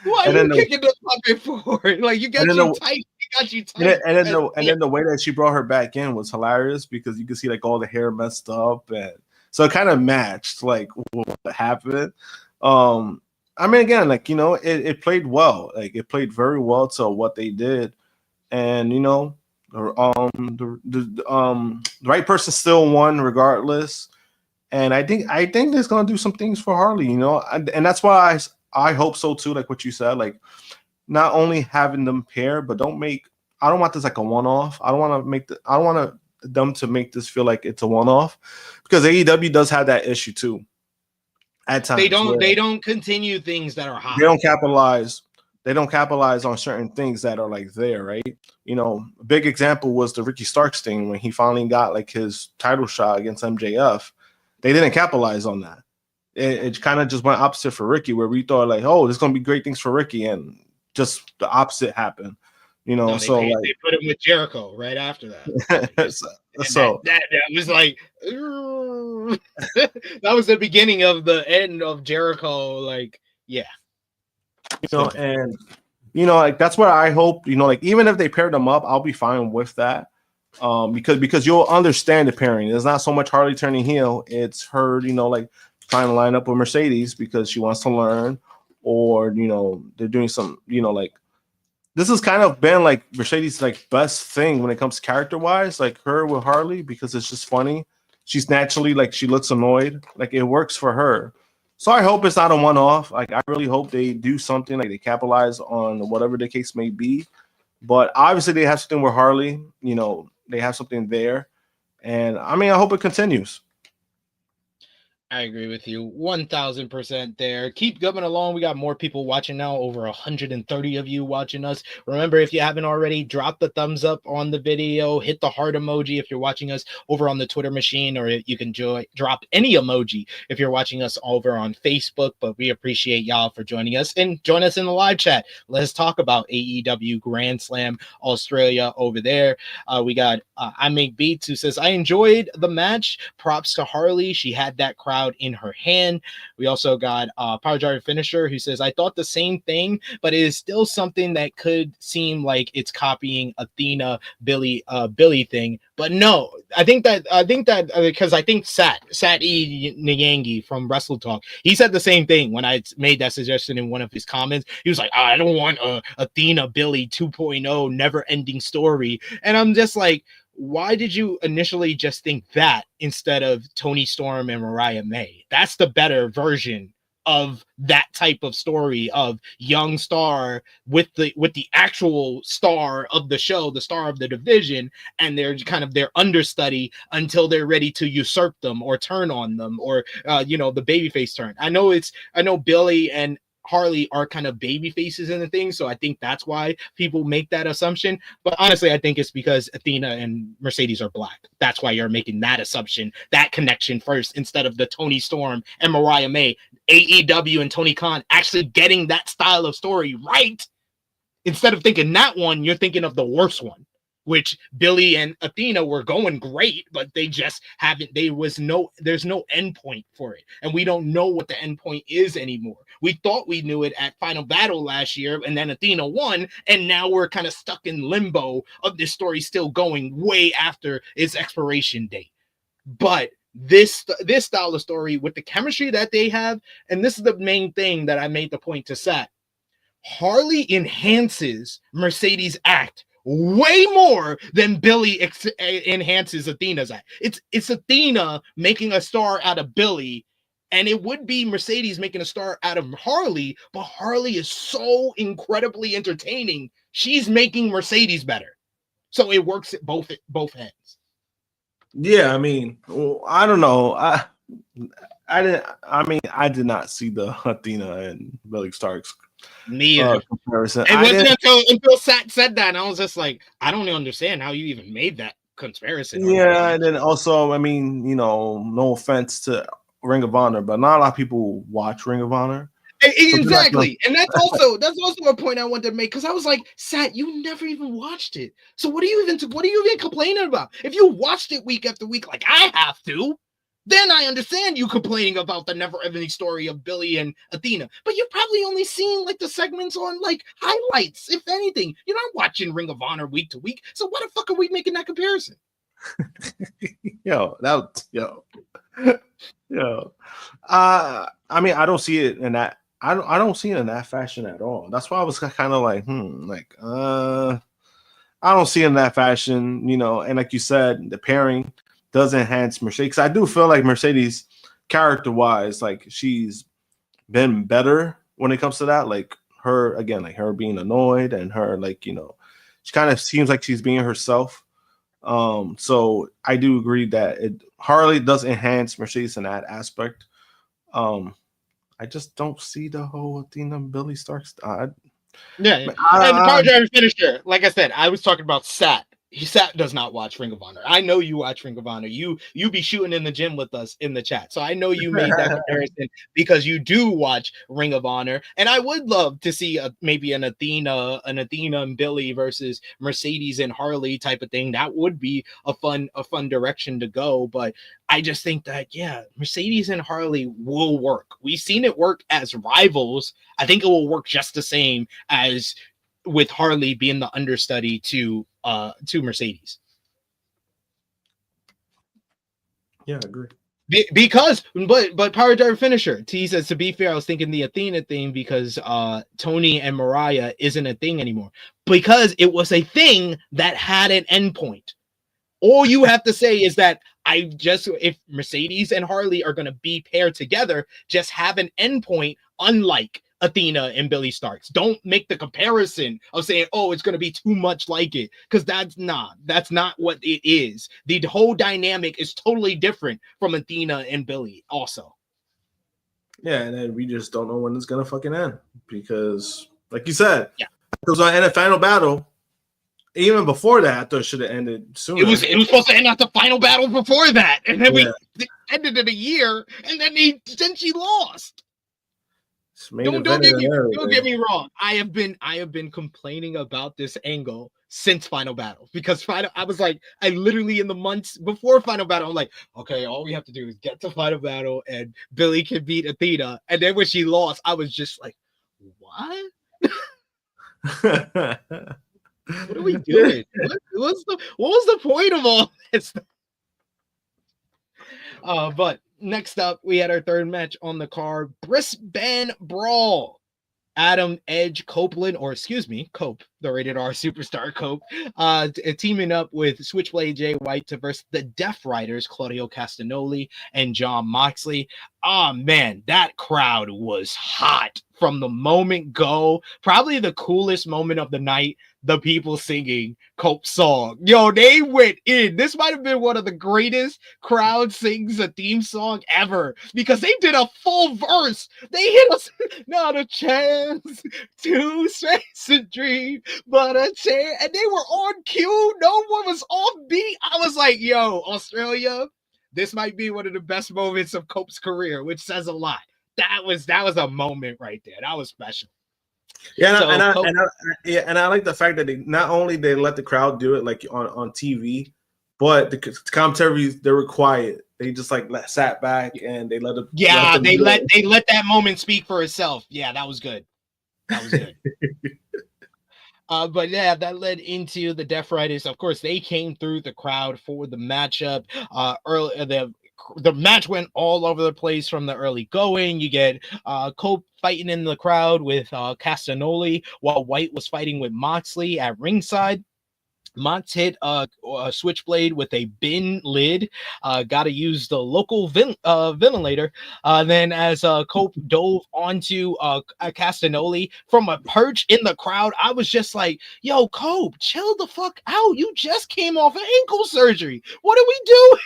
Why are you kicking the puppet for? Like, you got you tight. You got you tight. And then the way that she brought her back in was hilarious, because you could see like all the hair messed up, and so it kind of matched like what happened. I mean, again, like it played well. Like it played very well to what they did. And The right person still won regardless, and I think it's gonna do some things for Harley, and that's why I hope so too. Like what you said, like not only having them pair, but I don't want this like a one off. I don't want them to make this feel like it's a one off, because AEW does have that issue too at times. They don't continue things that are hot. They don't capitalize. They don't capitalize on certain things that are like there, right? A big example was the Ricky Starks thing when he finally got like his title shot against MJF. They didn't capitalize on that. It kind of just went opposite for Ricky, where we thought like, oh, there's gonna be great things for Ricky, and just the opposite happened. They put him with Jericho right after that. so that was like that was the beginning of the end of Jericho. Like, yeah. Like that's where I hope, like even if they paired them up, I'll be fine with that. Because you'll understand the pairing. It's not so much Harley turning heel, it's her, like trying to line up with Mercedes because she wants to learn, or they're doing some, like this has kind of been like Mercedes' like best thing when it comes to character wise, like her with Harley, because it's just funny. She's naturally like, she looks annoyed, like it works for her. So I hope it's not a one-off. Like I really hope they do something, like they capitalize on whatever the case may be. But obviously they have something with Harley, they have something there. And I mean, I hope it continues. I agree with you 1000% there. Keep going along. We got more people watching now, over 130 of you watching us. Remember, if you haven't already, drop the thumbs up on the video, hit the heart emoji if you're watching us over on the Twitter machine, or you can drop any emoji if you're watching us over on Facebook. But we appreciate y'all for joining us, and join us in the live chat. Let's talk about AEW Grand Slam Australia over there. We got I Make Beats, who says, I enjoyed the match. Props to Harley. She had that crowd in her hand. We also got Power Driver Finisher, who says, I thought the same thing, but it is still something that could seem like it's copying Athena Billy thing. But no, I think that because I think Sat E Nyangi from Wrestle Talk, he said the same thing when I made that suggestion in one of his comments. He was like, I don't want a Athena Billy 2.0 never ending story. And I'm just like, why did you initially just think that instead of Toni Storm and Mariah May? That's the better version of that type of story, of young star with the actual star of the show, the star of the division, and they're kind of their understudy until they're ready to usurp them or turn on them, or the babyface turn. I know Billy and Harley are kind of baby faces in the thing, so I think that's why people make that assumption. But honestly, I think it's because Athena and Mercedes are black. That's why you're making that assumption, that connection first, instead of the Toni Storm and Mariah May, AEW and Tony Khan actually getting that style of story right. Instead of thinking that one, you're thinking of the worst one, which Billy and Athena were going great, but they just haven't, there's no end point for it. And we don't know what the end point is anymore. We thought we knew it at Final Battle last year, and then Athena won, and now we're kind of stuck in limbo of this story still going way after its expiration date. But this style of story with the chemistry that they have, and this is the main thing that I made the point to Sat, Harley enhances Mercedes' act way more than Billy enhances Athena's act. It's Athena making a star out of Billy, and it would be Mercedes making a star out of Harley, but Harley is so incredibly entertaining. She's making Mercedes better. So it works at both ends. Yeah, I mean, well, I don't know. I did not see the Athena and Billy Starks comparison. It wasn't until Sat said that, and I was just like, I don't understand how you even made that comparison. Yeah, and then also, I mean, no offense to Ring of Honor, but not a lot of people watch Ring of Honor. Exactly. And that's also a point I wanted to make, because I was like, Sat, you never even watched it. So what are you even complaining about? If you watched it week after week like I have to, then I understand you complaining about the never-ending story of Billy and Athena. But you're probably only seeing like the segments on like highlights, if anything. You're not watching Ring of Honor week to week. So why the fuck are we making that comparison? I mean, I don't see it in that. I don't see it in that fashion at all. That's why I was kind of like, I don't see it in that fashion, and like you said, the pairing does enhance Mercedes. 'Cause I do feel like Mercedes, character-wise, like she's been better when it comes to that. Like her, again, like her being annoyed and her, like, she kind of seems like she's being herself. So I do agree that Harley does enhance Mercedes in that aspect. I just don't see the whole Athena and Billy Starks. Yeah. And the power driver finisher, like I said, I was talking about Sat. Sat does not watch Ring of Honor. I know you watch Ring of Honor. You be shooting in the gym with us in the chat. So I know you made that comparison because you do watch Ring of Honor. And I would love to see maybe an Athena and Billy versus Mercedes and Harley type of thing. That would be a fun direction to go. But I just think that, yeah, Mercedes and Harley will work. We've seen it work as rivals. I think it will work just the same as with Harley being the understudy to Mercedes. Yeah, I agree. Because power driver finisher. T says, to be fair, I was thinking the Athena thing because Toni and Mariah isn't a thing anymore. Because it was a thing that had an endpoint. All you have to say is that if Mercedes and Harley are going to be paired together, just have an endpoint, unlike Athena and Billy Starks. Don't make the comparison of saying, oh, it's going to be too much like it, because that's not what it is. The whole dynamic is totally different from Athena and Billy also. Yeah, and then we just don't know when it's going to fucking end because, like you said, yeah, it was in a final battle. Even before that, I thought it should have ended sooner. It was supposed to end at the final battle before that, and then we ended in a year, and then she lost. Don't get me wrong. I have been complaining about this angle since Final Battle because I was like, I literally in the months before Final Battle, I'm like, okay, all we have to do is get to Final Battle and Billy can beat Athena. And then when she lost, I was just like, what? What are we doing? What was the point of all this? But next up, we had our third match on the card, Brisbane Brawl. Adam Edge Copeland, Cope, the rated R superstar Cope, teaming up with Switchblade Jay White to verse the Death Riders, Claudio Castagnoli and Jon Moxley. Oh man, that crowd was hot from the moment go. Probably the coolest moment of the night, the people singing Cope's song. Yo, they went in. This might have been one of the greatest crowd sings a theme song ever because they did a full verse. They hit us, not a chance to chase a dream, but a chance. And they were on cue. No one was off beat. I was like, yo, Australia, this might be one of the best moments of Cope's career, which says a lot. That was a moment right there. That was special. Yeah, and I like the fact that they not only they let the crowd do it like on TV, but the commentaries, they were quiet. They just like sat back and they let them. Yeah, they let that moment speak for itself. Yeah, that was good. That was good. But yeah, that led into the Death Riders. Of course, they came through the crowd for the matchup. The match went all over the place from the early going. You get Cope fighting in the crowd with Castagnoli while White was fighting with Moxley at ringside. Mox hit a Switchblade with a bin lid. Got to use the local ventilator. Then as Cope dove onto Castagnoli from a perch in the crowd, I was just like, yo, Cope, chill the fuck out. You just came off an ankle surgery. What are we doing?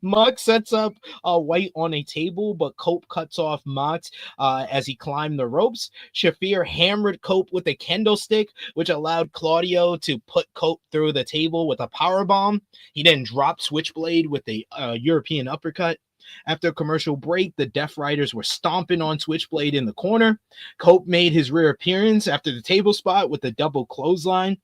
Mox sets up White on a table, but Cope cuts off Mox as he climbed the ropes. Shafir hammered Cope with a kendo stick, which allowed Claudio to put Cope through the table with a powerbomb. He then dropped Switchblade with a European uppercut. After a commercial break, the Death Riders were stomping on Switchblade in the corner. Cope made his rear appearance after the table spot with a double clothesline.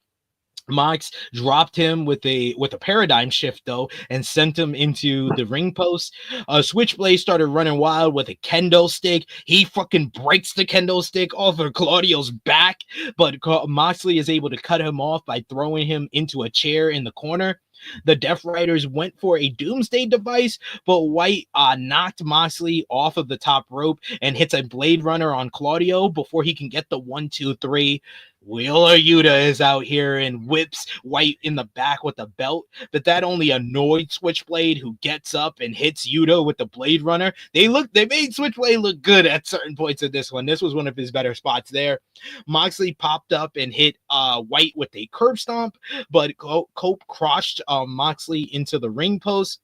Mox dropped him with a paradigm shift though and sent him into the ring post. Switchblade started running wild with a kendo stick. He fucking breaks the kendo stick off of Claudio's back, but Moxley is able to cut him off by throwing him into a chair in the corner. The Death Riders went for a Doomsday device, but White knocked Moxley off of the top rope and hits a Blade Runner on Claudio before he can get the 1, 2, 3. Wheeler Yuta is out here and whips White in the back with the belt, but that only annoyed Switchblade, who gets up and hits Yuta with the Blade Runner. They made Switchblade look good at certain points of this one. This was one of his better spots there. Moxley popped up and hit White with a curb stomp, but Cope crushed Moxley into the ring post.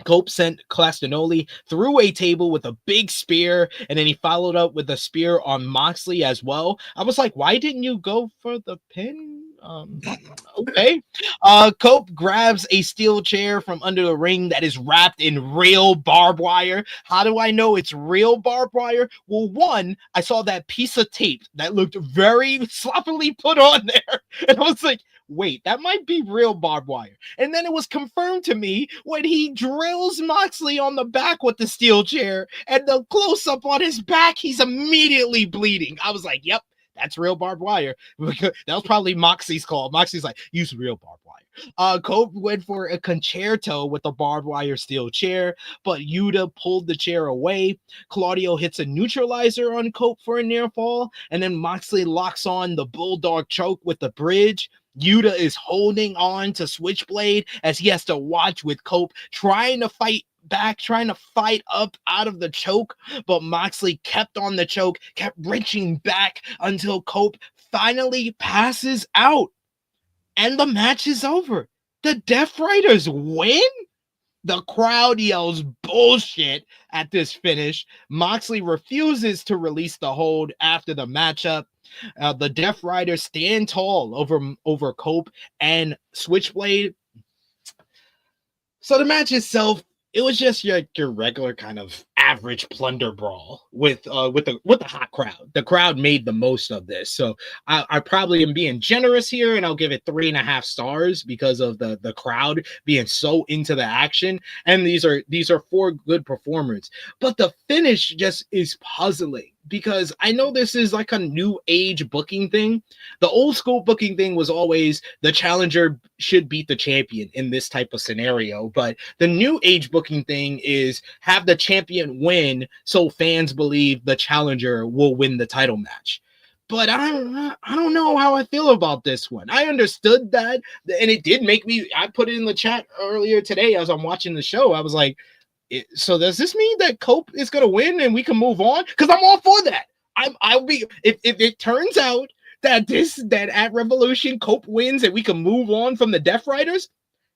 Cope sent Castagnoli through a table with a big spear, and then he followed up with a spear on Moxley as well. I was like, why didn't you go for the pin? Okay. Cope grabs a steel chair from under the ring that is wrapped in real barbed wire. How do I know it's real barbed wire? Well, one, I saw that piece of tape that looked very sloppily put on there, and I was like, wait, that might be real barbed wire. And then it was confirmed to me when he drills Moxley on the back with the steel chair, and the close up on his back, he's immediately bleeding. I was like, yep, that's real barbed wire. That was probably Moxie's call. Moxie's like, use real barbed wire. Cope went for a concerto with the barbed wire steel chair, but Yuta pulled the chair away. Claudio hits a neutralizer on Cope for a near fall, and then Moxley locks on the bulldog choke with the bridge. Yuta is holding on to Switchblade as he has to watch with Cope trying to fight back, trying to fight up out of the choke, but Moxley kept on the choke, kept reaching back until Cope finally passes out, and the match is over. The Death Riders win? The crowd yells bullshit at this finish. Moxley refuses to release the hold after the matchup. The Death Riders stand tall over Cope and Switchblade. So the match itself, it was just your regular kind of average plunder brawl with the hot crowd. The crowd made the most of this. So I probably am being generous here, and I'll give it 3.5 stars because of the crowd being so into the action. And these are 4 good performers. But the finish just is puzzling, because I know this is like a new age booking thing. The old school booking thing was always the challenger should beat the champion in this type of scenario. But the new age booking thing is have the champion win so fans believe the challenger will win the title match. But I don't know how I feel about this one. I understood that, and it did make me, I put it in the chat earlier today as I'm watching the show. I was like, so does this mean that Cope is going to win and we can move on? Because I'm all for that. I'll be, if it turns out that at Revolution Cope wins and we can move on from the Death Riders,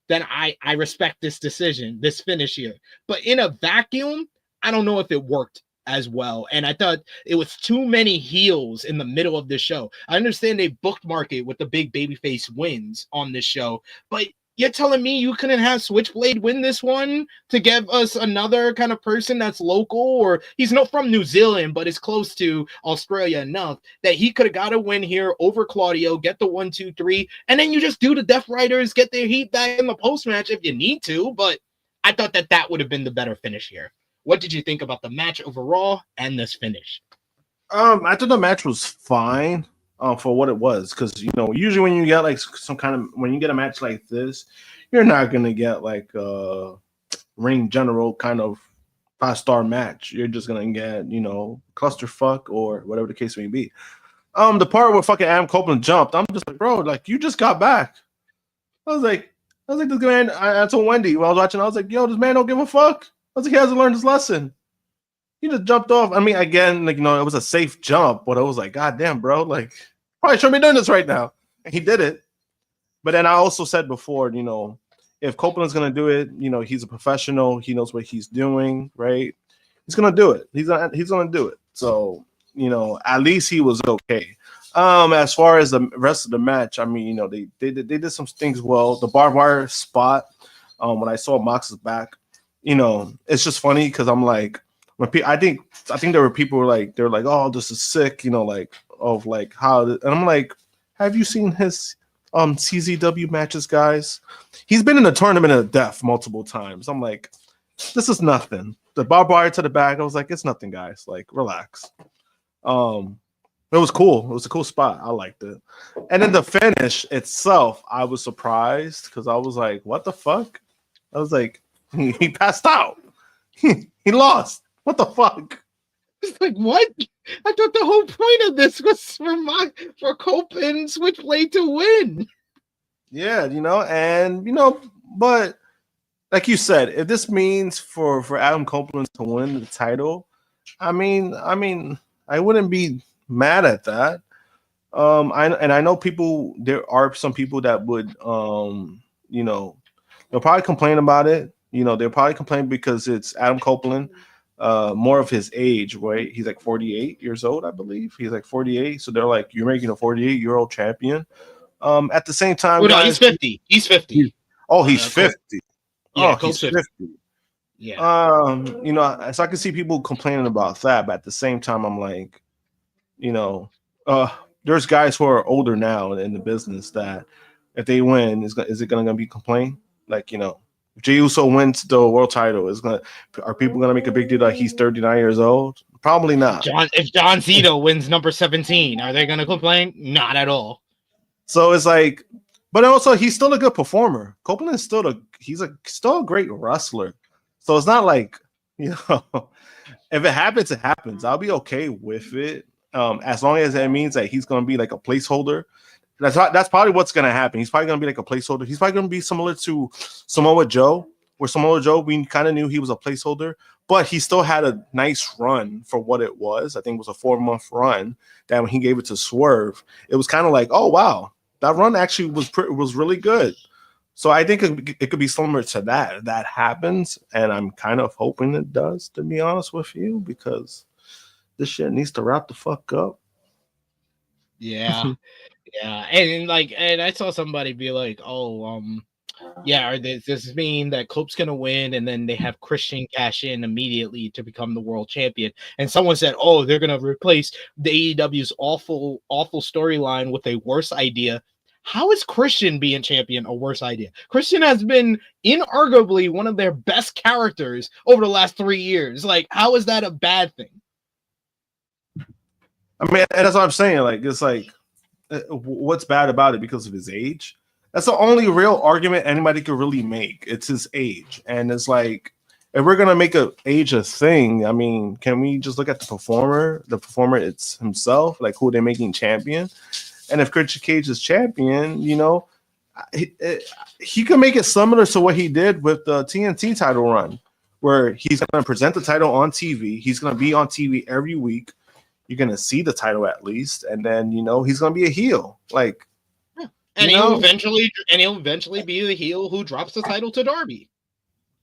then I respect this decision, this finish here. But in a vacuum, I don't know if it worked as well. And I thought it was too many heels in the middle of the show. I understand they bookmark it with the big babyface wins on this show, but you're telling me you couldn't have Switchblade win this one to give us another kind of person that's local, or he's not from New Zealand, but is close to Australia enough that he could have got a win here over Claudio, get the 1, 2, 3, and then you just do the Death Riders, get their heat back in the post match if you need to. But I thought that would have been the better finish here. What did you think about the match overall and this finish? I thought the match was fine. For what it was, because usually when you get like when you get a match like this, you're not gonna get like a ring general kind of 5-star match. You're just gonna get clusterfuck or whatever the case may be. The part where fucking Adam Copeland jumped, I'm just like, bro, like you just got back. I was like this man. I told Wendy while I was watching, I was like, yo, this man don't give a fuck. I was like, he hasn't learned his lesson. He just jumped off. I mean, again, like, it was a safe jump, but I was like, God damn, bro, like, probably shouldn't be doing this right now. And he did it. But then I also said before, if Copeland's going to do it, he's a professional. He knows what he's doing, right? He's going to do it. He's going to do it. So, at least he was okay. As far as the rest of the match, I mean, they did some things well. The barbed wire spot, when I saw Mox's back, it's just funny because I'm like, I think there were people who they're like, oh, this is sick, of like how, and I'm like, have you seen his CZW matches, guys? He's been in the tournament of death multiple times. I'm like, this is nothing. The barbed wire to the back, I was like, it's nothing, guys. Like, relax. It was cool. It was a cool spot. I liked it. And then the finish itself, I was surprised because I was like, what the fuck? I was like, he passed out. He lost. What the fuck? It's like, what? I thought the whole point of this was for Cope and Switchblade to win. Yeah, but like you said, if this means for Adam Copeland to win the title, I mean, I wouldn't be mad at that. I know there are some people that would, they'll probably complain about it. They'll probably complain because it's Adam Copeland, more of his age, right? He's like 48 years old, I believe. He's like 48. So they're like, you're making a 48-year-old champion. At the same time, no, he's 50. He's 50. He's 50. Yeah, he's 50. Yeah. So I can see people complaining about that, but at the same time, I'm like, there's guys who are older now in the business that if they win, is it going to be complained? Like, if Jey Uso wins the world title, are people going to make a big deal that he's 39 years old? Probably not. If John Cena wins number 17, are they going to complain? Not at all. So it's like, but also he's still a good performer. Copeland is still a great wrestler. So it's not like, if it happens, it happens. I'll be okay with it. As long as it means that he's going to be like a placeholder. That's probably what's going to happen. He's probably going to be like a placeholder. He's probably going to be similar to Samoa Joe, where Samoa Joe, we kind of knew he was a placeholder, but he still had a nice run for what it was. I think it was a 4-month run that when he gave it to Swerve, it was kind of like, oh, wow, that run actually was really good. So I think it could be similar to that. That happens, and I'm kind of hoping it does, to be honest with you, because this shit needs to wrap the fuck up. Yeah. Yeah. And I saw somebody be like, does this mean that Cope's gonna win and then they have Christian cash in immediately to become the world champion? And someone said, they're gonna replace the AEW's awful storyline with a worse idea. How is Christian being champion a worse idea? Christian has been inarguably one of their best characters over the last 3 years. Like, how is that a bad thing? I mean, and that's what I'm saying. Like, it's like, what's bad about it because of his age? That's the only real argument anybody could really make. It's his age. And it's like, if we're going to make age a thing, I mean, can we just look at the performer? The performer, it's himself, like who they're making champion. And if Christian Cage is champion, he can make it similar to what he did with the TNT title run, where he's going to present the title on TV. He's going to be on TV every week. You're going to see the title at least. And then, he's going to be a heel. Like, and he'll eventually be the heel who drops the title to Darby.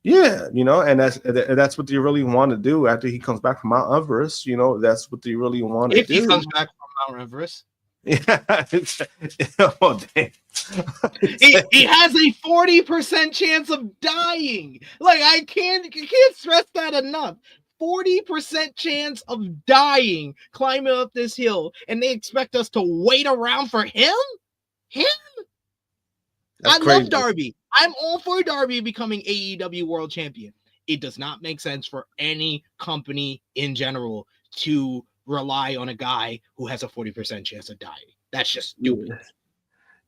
Yeah, and that's what you really want to do after he comes back from Mount Everest. That's what you really want to do. If he comes back from Mount Everest. Yeah. Oh, damn. he has a 40% chance of dying. Like, you can't stress that enough. 40% chance of dying climbing up this hill, and they expect us to wait around for him? That's I crazy. love Darby. I'm all for Darby becoming AEW World Champion. It does not make sense for any company in general to rely on a guy who has a 40% chance of dying. That's just stupid.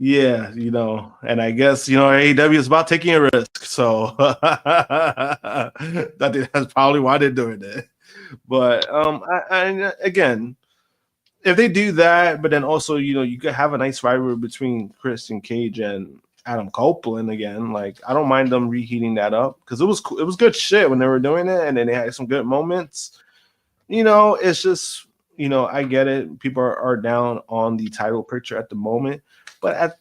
Yeah, and I guess, AEW is about taking a risk. So I think that's probably why they're doing it. But again, if they do that, but then also, you could have a nice rivalry between Christian Cage and Adam Copeland again. Like, I don't mind them reheating that up because it was good shit when they were doing it, and then they had some good moments. It's just, I get it. People are down on the title picture at the moment, but at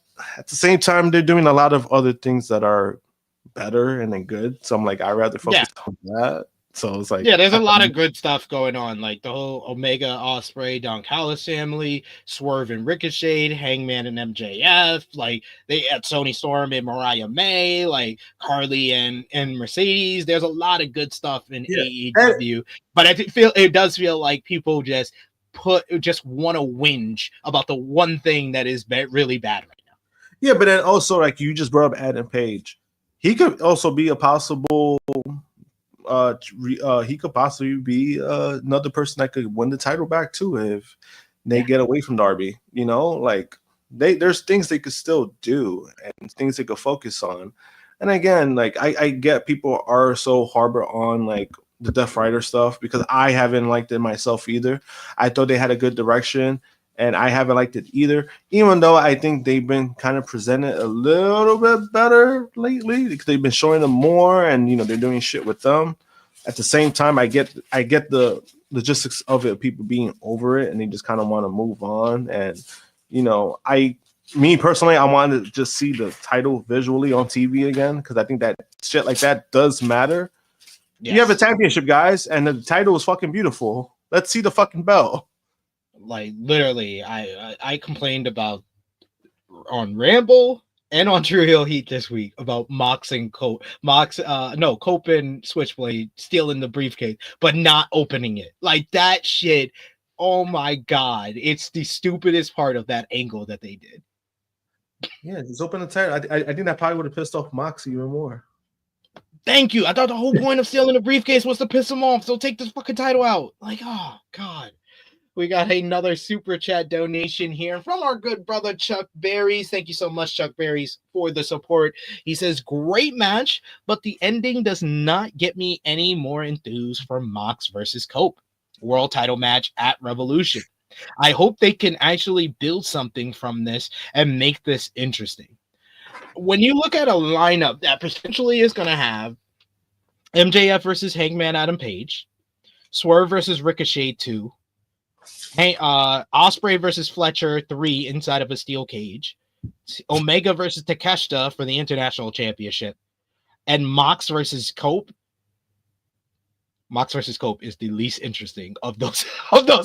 the same time, they're doing a lot of other things that are better and then good. So I'm like, I'd rather focus on that. So it's like, there's a lot of good stuff going on, like the whole Omega, Ospreay, Don Callis family, Swerve and Ricochet, Hangman and MJF, like they had Toni Storm and Mariah May, like Carly and Mercedes. There's a lot of good stuff in AEW, but it does feel like people just want to whinge about the one thing that is really bad right now. Yeah, but then also, like you just brought up Adam Page, he could also be a possible. He could possibly be another person that could win the title back too if they get away from Darby. Like there's things they could still do and things they could focus on. And again, like I get people are so harbor on like the Death Rider stuff because I haven't liked it myself either. I thought they had a good direction, and I haven't liked it either. Even though I think they've been kind of presented a little bit better lately because they've been showing them more, and they're doing shit with them. At the same time, I get the logistics of it, people being over it, and they just kind of want to move on. And me personally, I wanted to just see the title visually on TV again because I think that shit like that does matter. Yes. You have a championship, guys, and the title is fucking beautiful. Let's see the fucking belt. Like literally, I complained about on Ramble and on True Heel Heat this week about Mox and Cope. Cope and Switchblade stealing the briefcase, but not opening it. Like that shit. Oh my god, it's the stupidest part of that angle that they did. Yeah, just open the title. I think that probably would have pissed off Mox even more. Thank you. I thought the whole point of stealing the briefcase was to piss him off. So take this fucking title out. Like, oh god. We got another super chat donation here from our good brother Chuck Berries. Thank you so much, Chuck Berries, for the support. He says, great match, but the ending does not get me any more enthused for Mox versus Cope. World title match at Revolution. I hope they can actually build something from this and make this interesting. When you look at a lineup that potentially is going to have MJF versus Hangman Adam Page, Swerve versus Ricochet 2, Ospreay versus Fletcher 3 inside of a steel cage, Omega versus Takeshita for the International Championship, and Mox versus Cope. Mox versus Cope is the least interesting of those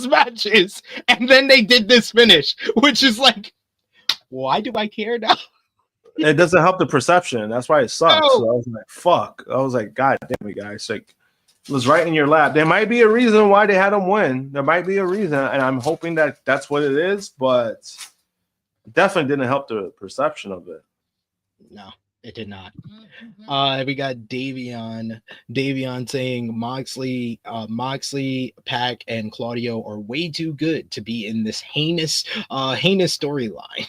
matches. And then they did this finish, which is like, why do I care now? It doesn't help the perception. That's why it sucks. No. So I was like, fuck. I was like, God damn it, guys. Like, it was right in your lap. There might be a reason why they had him win. There might be a reason, and I'm hoping that that's what it is, but it definitely didn't help the perception of it. No. It did not. We got Davion saying Moxley, Pac, and Claudio are way too good to be in this heinous storyline.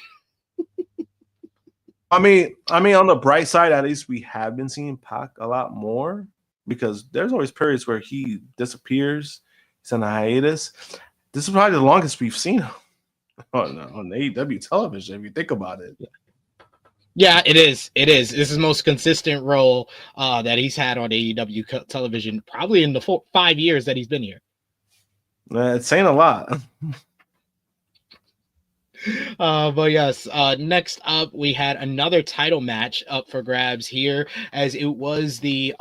I mean, on the bright side, at least we have been seeing Pac a lot more because there's always periods where he disappears. He's on a hiatus. This is probably the longest we've seen him on AEW television, if you think about it. Yeah, it is. This is the most consistent role that he's had on AEW television, probably in the 5 years that he's been here. It's saying a lot. But yes, next up, we had another title match up for grabs here, as it was the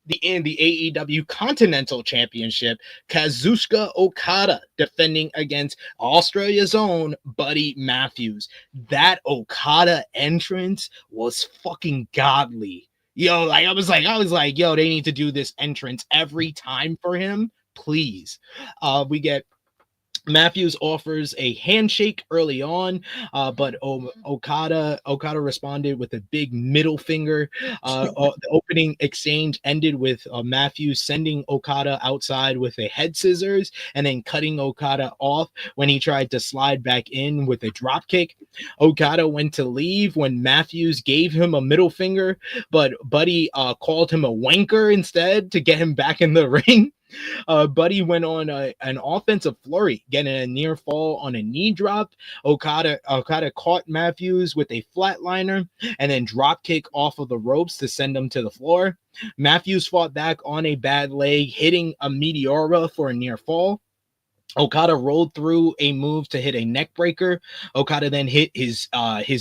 AEW Continental Championship, Kazuchika Okada defending against Australia's own Buddy Matthews. That Okada entrance was fucking godly. Yo, like I was like, yo, they need to do this entrance every time for him, please. We get Matthews offers a handshake early on, but Okada responded with a big middle finger. The opening exchange ended with Matthews sending Okada outside with a head scissors and then cutting Okada off when he tried to slide back in with a drop kick. Okada went to leave when Matthews gave him a middle finger, but Buddy called him a wanker instead to get him back in the ring. Buddy went on an offensive flurry, getting a near fall on a knee drop. Okada caught Matthews with a flatliner and then drop kick off of the ropes to send him to the floor. Matthews fought back on a bad leg, hitting a Meteora for a near fall. Okada rolled through a move to hit a neck breaker. Okada then hit his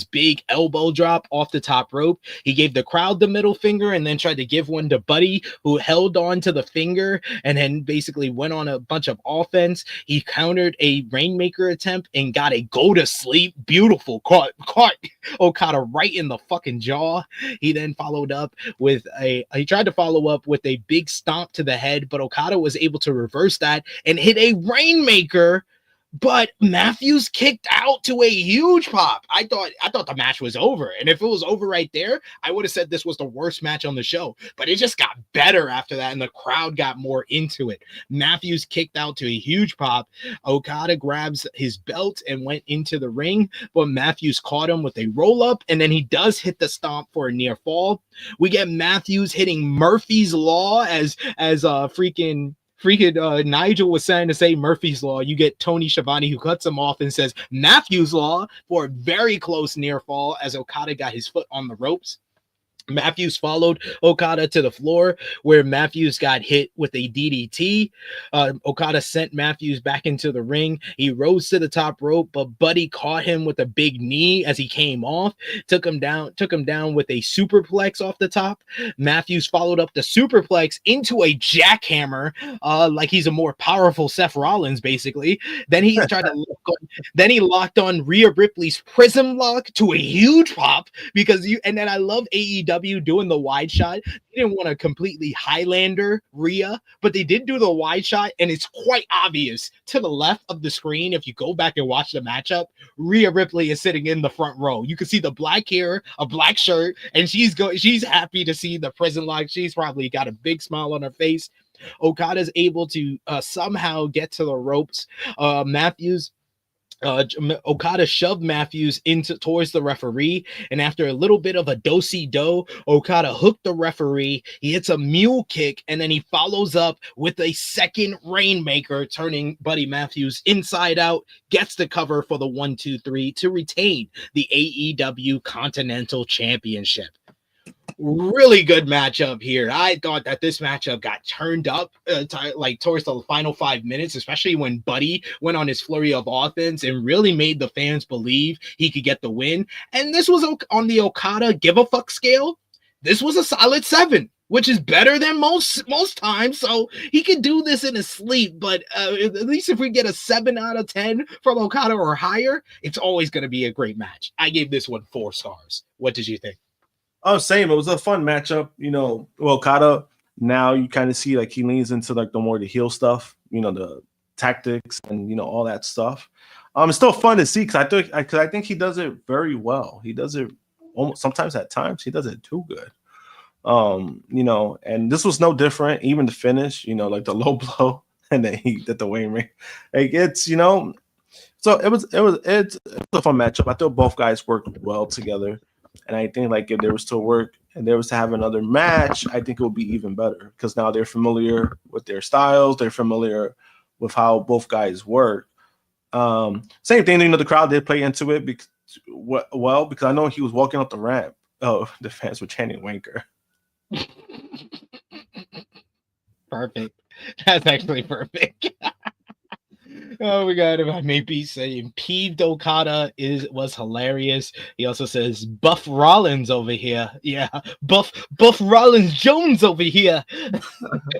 big elbow drop off the top rope. He gave the crowd the middle finger and then tried to give one to Buddy, who held on to the finger and then basically went on a bunch of offense. He countered a Rainmaker attempt and got a go to sleep. Beautiful. Caught Okada right in the fucking jaw. He then followed up with he tried to follow up with a big stomp to the head, but Okada was able to reverse that and hit a Rainmaker But Matthews kicked out to a huge pop. I thought the match was over. And if it was over right there, I would have said this was the worst match on the show. But it just got better after that, and the crowd got more into it. Matthews kicked out to a huge pop. Okada grabs his belt and went into the ring, but Matthews caught him with a roll-up, and then he does hit the stomp for a near fall. We get Matthews hitting Murphy's Law as freaking Nigel was saying to say Murphy's Law. You get Tony Schiavone who cuts him off and says Matthews Law for a very close near fall as Okada got his foot on the ropes. Matthews followed Okada to the floor where Matthews got hit with a DDT. Okada sent Matthews back into the ring. He rose to the top rope, but Buddy caught him with a big knee as he came off, took him down with a superplex off the top. Matthews followed up the superplex into a jackhammer, like he's a more powerful Seth Rollins, basically. Then he tried to locked on Rhea Ripley's prism lock to a huge pop and then I love AEW doing the wide shot. They didn't want to completely Highlander Rhea, but they did do the wide shot, and it's quite obvious to the left of the screen. If you go back and watch the matchup, Rhea Ripley is sitting in the front row. You can see the black hair, a black shirt, and she's happy to see the prison lock. She's probably got a big smile on her face. Okada's able to somehow get to the ropes. Okada shoved Matthews towards the referee, and after a little bit of a do-si-do, Okada hooked the referee. He hits a mule kick, and then he follows up with a second Rainmaker, turning Buddy Matthews inside out, gets the cover for the 1-2-3 to retain the AEW Continental Championship. Really good matchup here. I thought that this matchup got turned up towards the final 5 minutes, especially when Buddy went on his flurry of offense and really made the fans believe he could get the win. And this was on the Okada give a fuck scale. This was a solid 7, which is better than most times. So he could do this in his sleep, but at least if we get a 7 out of 10 from Okada or higher, it's always going to be a great match. I gave this one 4 stars. What did you think? Oh, same. It was a fun matchup. Okada, now you kind of see like he leans into like the heel stuff, the tactics and all that stuff. It's still fun to see because I think he does it very well. He does it almost sometimes at times he does it too good. And this was no different. Even the finish, like the low blow, and then he did the Wayne ring. Like it's so it's a fun matchup. I thought both guys worked well together. And I think like if they were to work and they was to have another match, I think it would be even better because now they're familiar with their styles. They're familiar with how both guys work. Same thing, the crowd did play into it because I know he was walking up the ramp. Oh, the fans were chanting "Wanker." Perfect. That's actually perfect. Oh, we got him. I may be saying peeved Okada was hilarious. He also says Buff Rollins over here. Yeah, Buff Rollins Jones over here.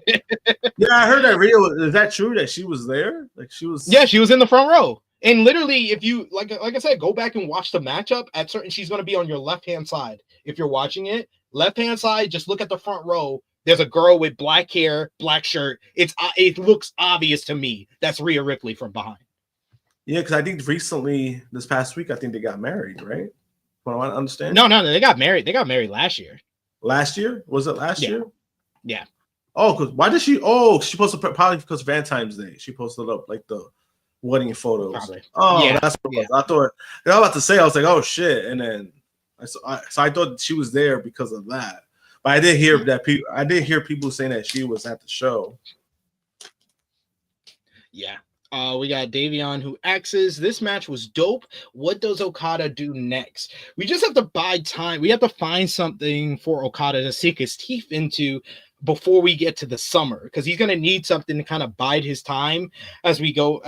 Yeah, I heard that. Is that true that she was there? Like she was? Yeah, she was in the front row. And literally, if you like I said, go back and watch the matchup. She's going to be on your left hand side. If you're watching it, left hand side, just look at the front row. There's a girl with black hair, black shirt. It looks obvious to me. That's Rhea Ripley from behind. Yeah, because I think recently, this past week, I think they got married, right? From what I understand. No, they got married. They got married last year. Last year? Was it last year? Yeah. Oh, because why did she? Oh, she posted probably because of Valentine's Day. She posted up like the wedding photos. Probably. Oh, yeah. That's what it was. I thought I was about to say. I was like, oh shit, and then I thought she was there because of that. But I did hear people saying that she was at the show. Yeah. We got Davion who asks, this match was dope. What does Okada do next? We just have to bide time. We have to find something for Okada to sink his teeth into before we get to the summer, because he's going to need something to kind of bide his time as we go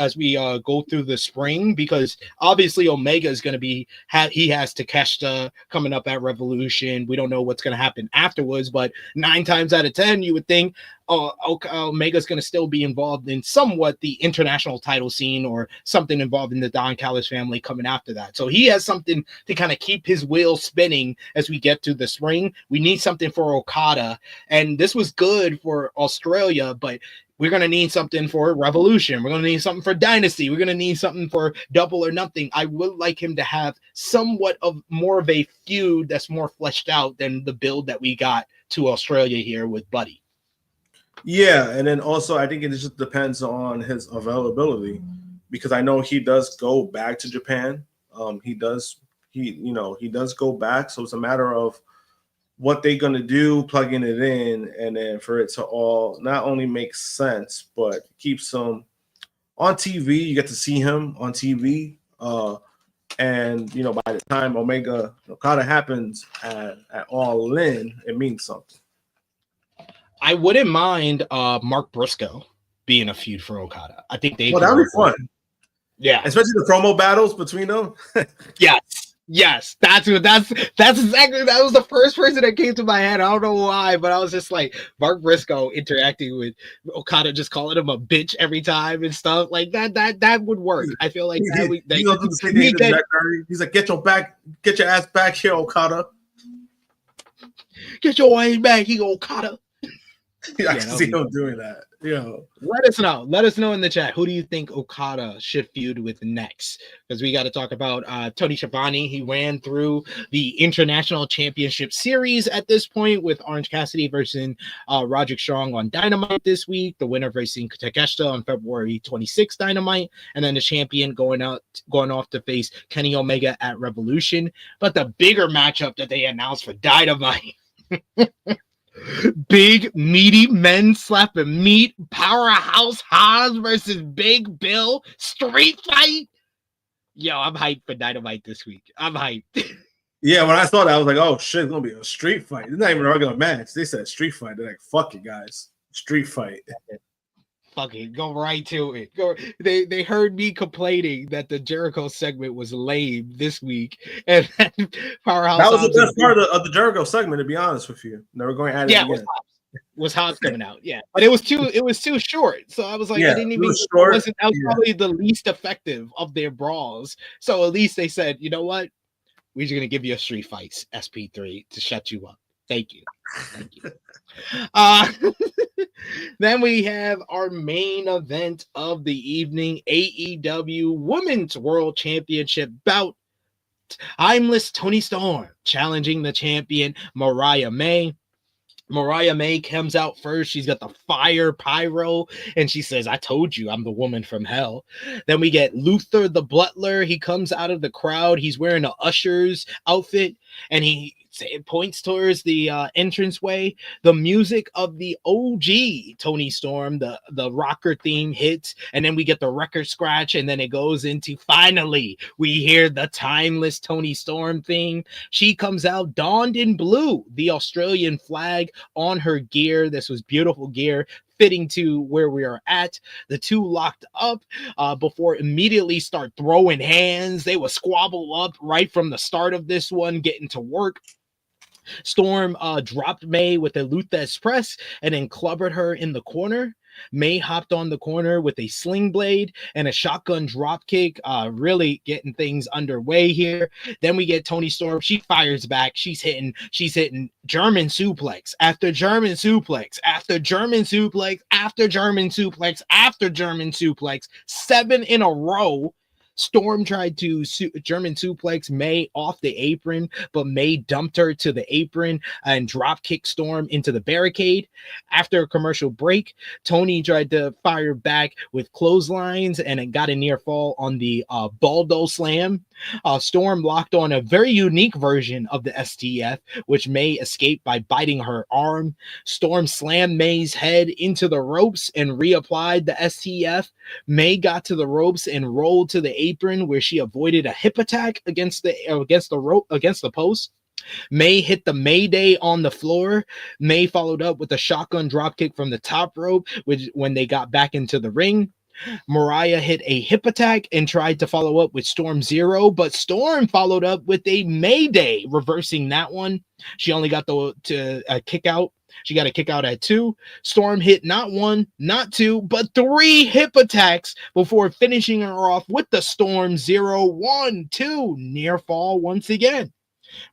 through the spring, because obviously Omega is going to be he has Takeshita coming up at Revolution. We don't know what's going to happen afterwards, but 9 times out of 10 you would think Omega's going to still be involved in somewhat the international title scene or something involved in the Don Callis family coming after that. So he has something to kind of keep his wheel spinning as we get to the spring. We need something for Okada, and this was good for Australia, but we're going to need something for Revolution. We're going to need something for Dynasty. We're going to need something for Double or Nothing. I would like him to have somewhat of more of a feud that's more fleshed out than the build that we got to Australia here with Buddy. Yeah, and then also I think it just depends on his availability, because I know he does go back to Japan. He does go back. So it's a matter of what they're going to do, plugging it in, and then for it to all not only make sense, but keeps him on TV. You get to see him on TV. And, by the time Okada happens at All In, it means something. I wouldn't mind Mark Briscoe being a feud for Okada. I think they. Well, that'd be fun. Yeah, especially the promo battles between them. Yes, that's exactly, that was the first person that came to my head. I don't know why, but I was just like, Mark Briscoe interacting with Okada, just calling him a bitch every time and stuff like that. That would work. I feel like he's like, get your ass back here, Okada. Get your ass back here, Okada. I can see him doing that. Let us know. Let us know in the chat. Who do you think Okada should feud with next? Because we got to talk about Tony Schiavone. He ran through the International Championship Series at this point with Orange Cassidy versus Roderick Strong on Dynamite this week. The winner facing Takeshita on February 26th Dynamite, and then the champion going off to face Kenny Omega at Revolution. But the bigger matchup that they announced for Dynamite. Big meaty men slapping meat, Powerhouse Hobbs versus Big Bill street fight. Yo, I'm hyped for Dynamite this week. I'm hyped. Yeah, when I saw that, I was like, oh shit, it's gonna be a street fight. It's not even a regular match. They said street fight. They're like, fuck it, guys. Street fight. Fuck it, go right to it. They heard me complaining that the Jericho segment was lame this week, and then Powerhouse. That was the best part of the Jericho segment, to be honest with you. Never going to add it again. Was Hobbs coming out? Yeah, but it was too short. So I was like, I didn't even. That was probably the least effective of their brawls. So at least they said, you know what, we're just gonna give you a street fights SP3 to shut you up. Thank you. Then we have our main event of the evening, AEW Women's World Championship bout. Timeless Toni Storm challenging the champion Mariah May. Mariah May comes out first. She's got the fire pyro, and she says, I told you I'm the woman from hell. Then we get Luther the Butler. He comes out of the crowd. He's wearing an usher's outfit, and he points towards the entranceway. The music of the OG Toni Storm, the rocker theme hits, and then we get the record scratch, and then it goes into, finally we hear the timeless Toni Storm theme. She comes out donned in blue, the Australian flag on her gear. This was beautiful gear, fitting to where we are at. The two locked up before immediately start throwing hands. They will squabble up right from the start of this one, getting to work. Storm dropped May with a Luthes press and then clubbered her in the corner. May hopped on the corner with a sling blade and a shotgun drop kick, really getting things underway here. Then we get Toni Storm. She fires back. She's hitting German suplex after German suplex after German suplex after German suplex after German suplex, 7 in a row. Storm tried to German suplex May off the apron, but May dumped her to the apron and drop kicked Storm into the barricade. After a commercial break, Toni tried to fire back with clotheslines and it got a near fall on the Baldo Slam. Storm locked on a very unique version of the STF, which May escaped by biting her arm. Storm slammed May's head into the ropes and reapplied the STF. May got to the ropes and rolled to the apron where she avoided a hip attack against the post. May hit the Mayday on the floor. May followed up with a shotgun dropkick from the top rope, which when they got back into the ring. Mariah hit a hip attack and tried to follow up with Storm Zero, but Storm followed up with a Mayday, reversing that one. She only got to kick out. She got a kick out at 2. Storm hit not 1, not 2, but 3 hip attacks before finishing her off with the Storm 0-1-2 near fall once again.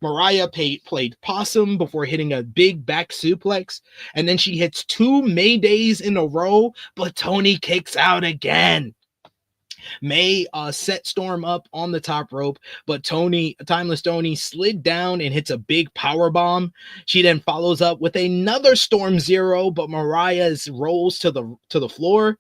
Mariah played possum before hitting a big back suplex, and then she hits 2 Maydays in a row, but Toni kicks out again. May set Storm up on the top rope, but Timeless Toni slid down and hits a big power bomb. She then follows up with another Storm 0, but Mariah rolls to the floor.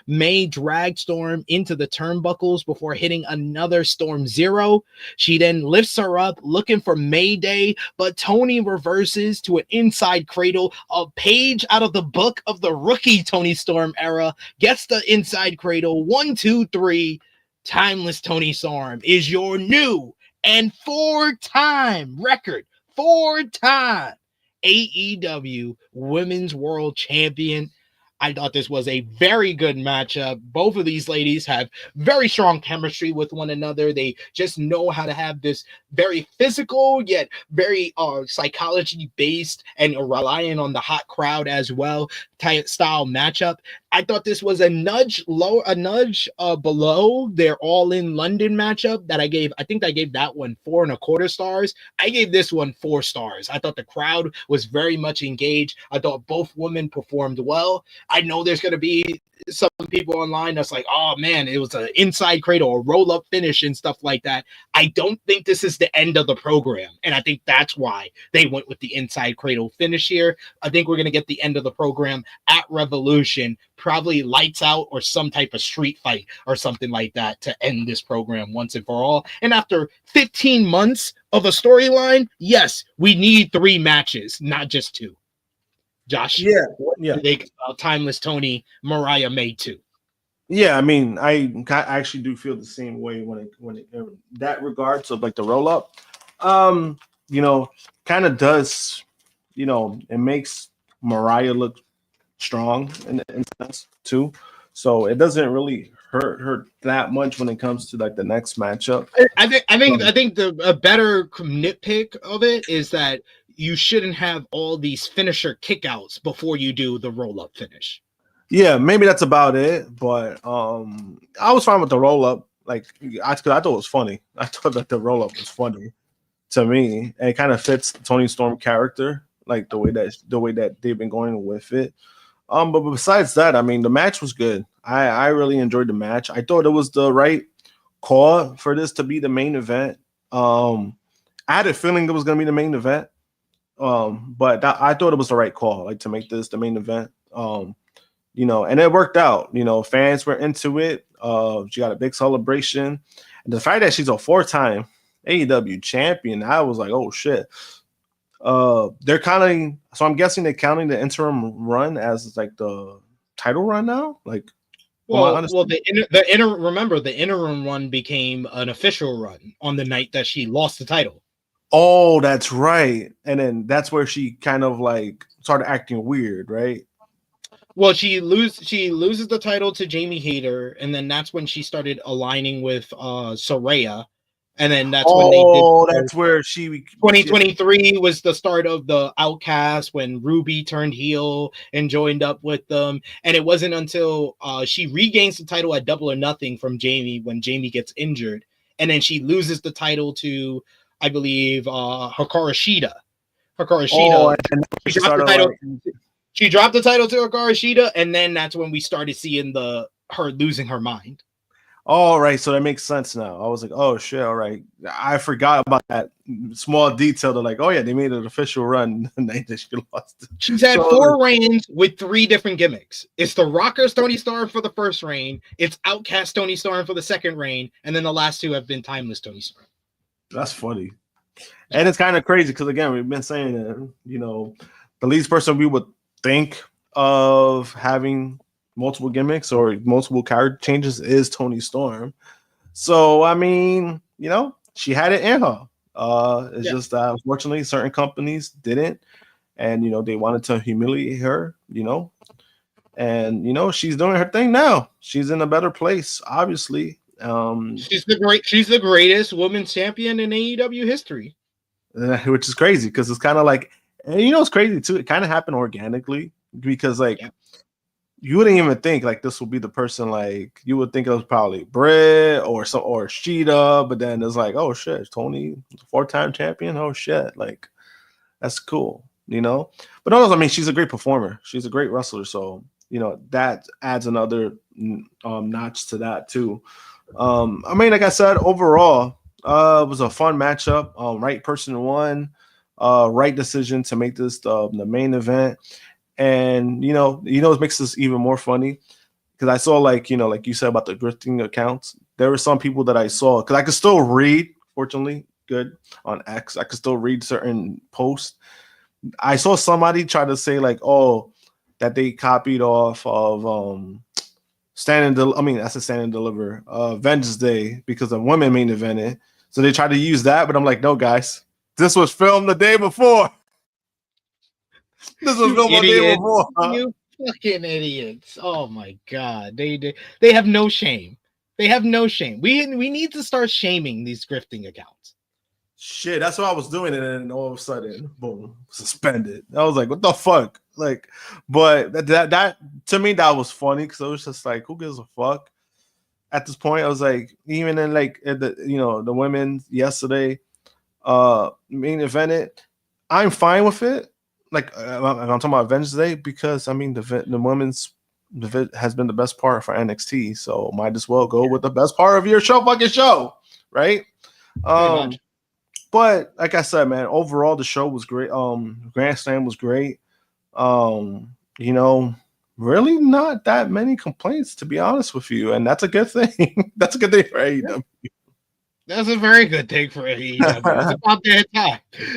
May dragged Storm into the turnbuckles before hitting another Storm 0. She then lifts her up looking for Mayday, but Toni reverses to an inside cradle. A page out of the book of the rookie Toni Storm era gets the inside cradle. 1, 2, 3. Timeless Toni Storm is your new and 4-time record, 4-time AEW Women's World Champion. I thought this was a very good matchup. Both of these ladies have very strong chemistry with one another. They just know how to have this very physical yet very psychology based and relying on the hot crowd as well style matchup. I thought this was a nudge below their All in London matchup that I think I gave that one 4.25 stars. I gave this one 4 stars. I thought the crowd was very much engaged. I thought both women performed well. I know there's going to be some people online that's like, oh man, it was an inside cradle, a roll-up finish and stuff like that. I don't think this is the end of the program, and I think that's why they went with the inside cradle finish here. I think we're going to get the end of the program at Revolution, probably lights out or some type of street fight or something like that to end this program once and for all. And after 15 months of a storyline, yes, we need 3 matches, not just 2. Josh, Timeless Toni, Mariah May too. Yeah, I mean, I actually do feel the same way when it in that regards of like the roll up. Kind of does, it makes Mariah look strong in sense too. So it doesn't really hurt her that much when it comes to like the next matchup. I think a better nitpick of it is that you shouldn't have all these finisher kickouts before you do the roll-up finish. Yeah, maybe that's about it. But I was fine with the roll-up. Like, I thought it was funny. I thought that the roll-up was funny to me. And it kind of fits the Toni Storm character, like the way that they've been going with it. But besides that, I mean, the match was good. I really enjoyed the match. I thought it was the right call for this to be the main event. I had a feeling it was going to be the main event. But I thought it was the right call, like to make this the main event. And it worked out. Fans were into it. She got a big celebration, and the fact that she's a 4-time AEW champion, I was like, oh shit. They're counting, so I'm guessing they're counting the interim run as like the title run now. Like, remember the interim run became an official run on the night that she lost the title. Oh, that's right. And then that's where she kind of like started acting weird, right? Well, she loses the title to Jamie Hayter, and then that's when she started aligning with Saraya. And then that's when they did. Oh, that's where 2023 was the start of the Outcast when Ruby turned heel and joined up with them. And it wasn't until she regains the title at Double or Nothing from Jamie when Jamie gets injured. And then she loses the title to, I believe, Hikaru Shida. She dropped the title to Hikaru Shida, and then that's when we started seeing her losing her mind. All right, so that makes sense now. I was like, oh shit, all right. I forgot about that small detail. They're like, oh yeah, they made an official run the night that she lost. She's had 4 reigns with 3 different gimmicks. It's the Rockers Toni Storm for the first reign, it's Outcast Toni Storm for the second reign, and then the last 2 have been Timeless Toni Storm. That's funny. And it's kind of crazy because again, we've been saying that, the least person we would think of having multiple gimmicks or multiple character changes is Toni Storm. So I mean, she had it in her. It's just that unfortunately certain companies didn't, and they wanted to humiliate her, and she's doing her thing now. She's in a better place, obviously. She's the greatest women's champion in AEW history. Which is crazy because it's kind of like And you know it's crazy too. It kind of happened organically because like you wouldn't even think like this will be the person. Like you would think it was probably Britt or Sheeta, but then it's like, oh shit, Toni, 4-time champion. Oh shit, like that's cool, you know. But also, I mean, she's a great performer. She's a great wrestler, so you know that adds another notch to that too. I mean, like I said, overall, it was a fun matchup. Right person won. Right decision to make this the main event. And it makes this even more funny because I saw like you said about the grifting accounts. There were some people that I saw because I could still read. Fortunately, good on X. I could still read certain posts. I saw somebody try to say like, oh, that they copied off of Stand and Deliver Vengeance Day because the women main evented. So they tried to use that, but I'm like, no, guys, this was filmed the day before. This was filmed the day before. You fucking idiots! Oh my god, they have no shame. They have no shame. We need to start shaming these grifting accounts. Shit, that's what I was doing, and then all of a sudden, boom, suspended. I was like, what the fuck? Like, but that to me that was funny because it was just like, who gives a fuck? At this point, I was like, even in like the women yesterday main evented, I'm fine with it. Like I'm talking about Vengeance Day because I mean the women's has been the best part for NXT, so might as well go with the best part of your fucking show, right? But like I said, man, overall the show was great. Grand Slam was great. Really not that many complaints to be honest with you, and that's a good thing. That's a good thing for AEW. That's a very good thing for AEW. It's about that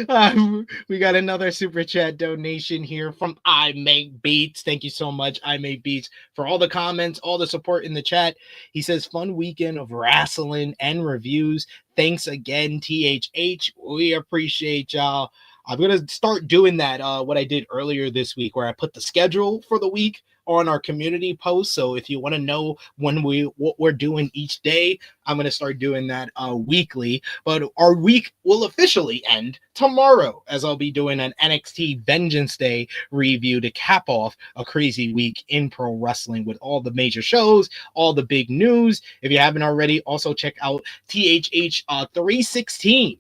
time. We got another super chat donation here from I Make Beats. Thank you so much, I Make Beats, for all the comments, all the support in the chat. He says, fun weekend of wrestling and reviews. Thanks again, THH. We appreciate y'all. I'm going to start doing that, what I did earlier this week, where I put the schedule for the week on our community post. So if you want to know what we're doing each day, I'm going to start doing that weekly. But our week will officially end tomorrow, as I'll be doing an NXT Vengeance Day review to cap off a crazy week in pro wrestling with all the major shows, all the big news. If you haven't already, also check out THH 316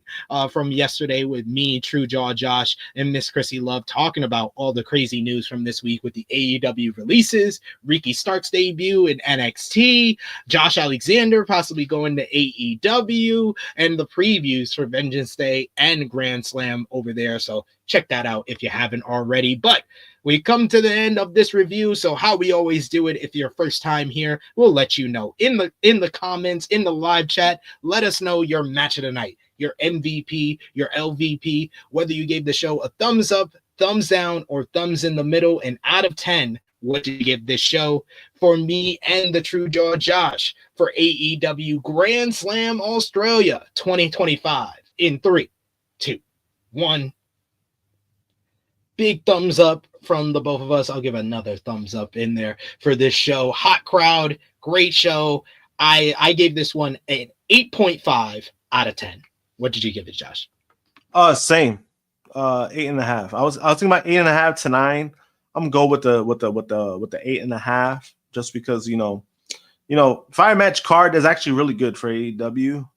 from yesterday with me, True Jaw Josh, and Miss Chrissy Love talking about all the crazy news from this week with the AEW releases, Ricky Stark's debut in NXT, Josh Alexander possibly going to AEW, and the previews for Vengeance Day and Grand Slam over there. So check that out if you haven't already. But we come to the end of this review. So how we always do it, if you're first time here, we'll let you know in the comments, in the live chat. Let us know your match of the night, your MVP, your LVP, whether you gave the show a thumbs up, thumbs down, or thumbs in the middle. And out of 10, what did you give this show? For me and the True Jaw Josh, for AEW Grand Slam Australia 2025 in 3, 2, 1. Big thumbs up from the both of us. I'll give another thumbs up in there for this show. Hot crowd, great show. I gave this one an 8.5 out of 10. What did you give it, Josh? Same. 8.5. I was thinking about 8.5 to 9. I'm gonna go with the 8.5 just because fire match card is actually really good for AEW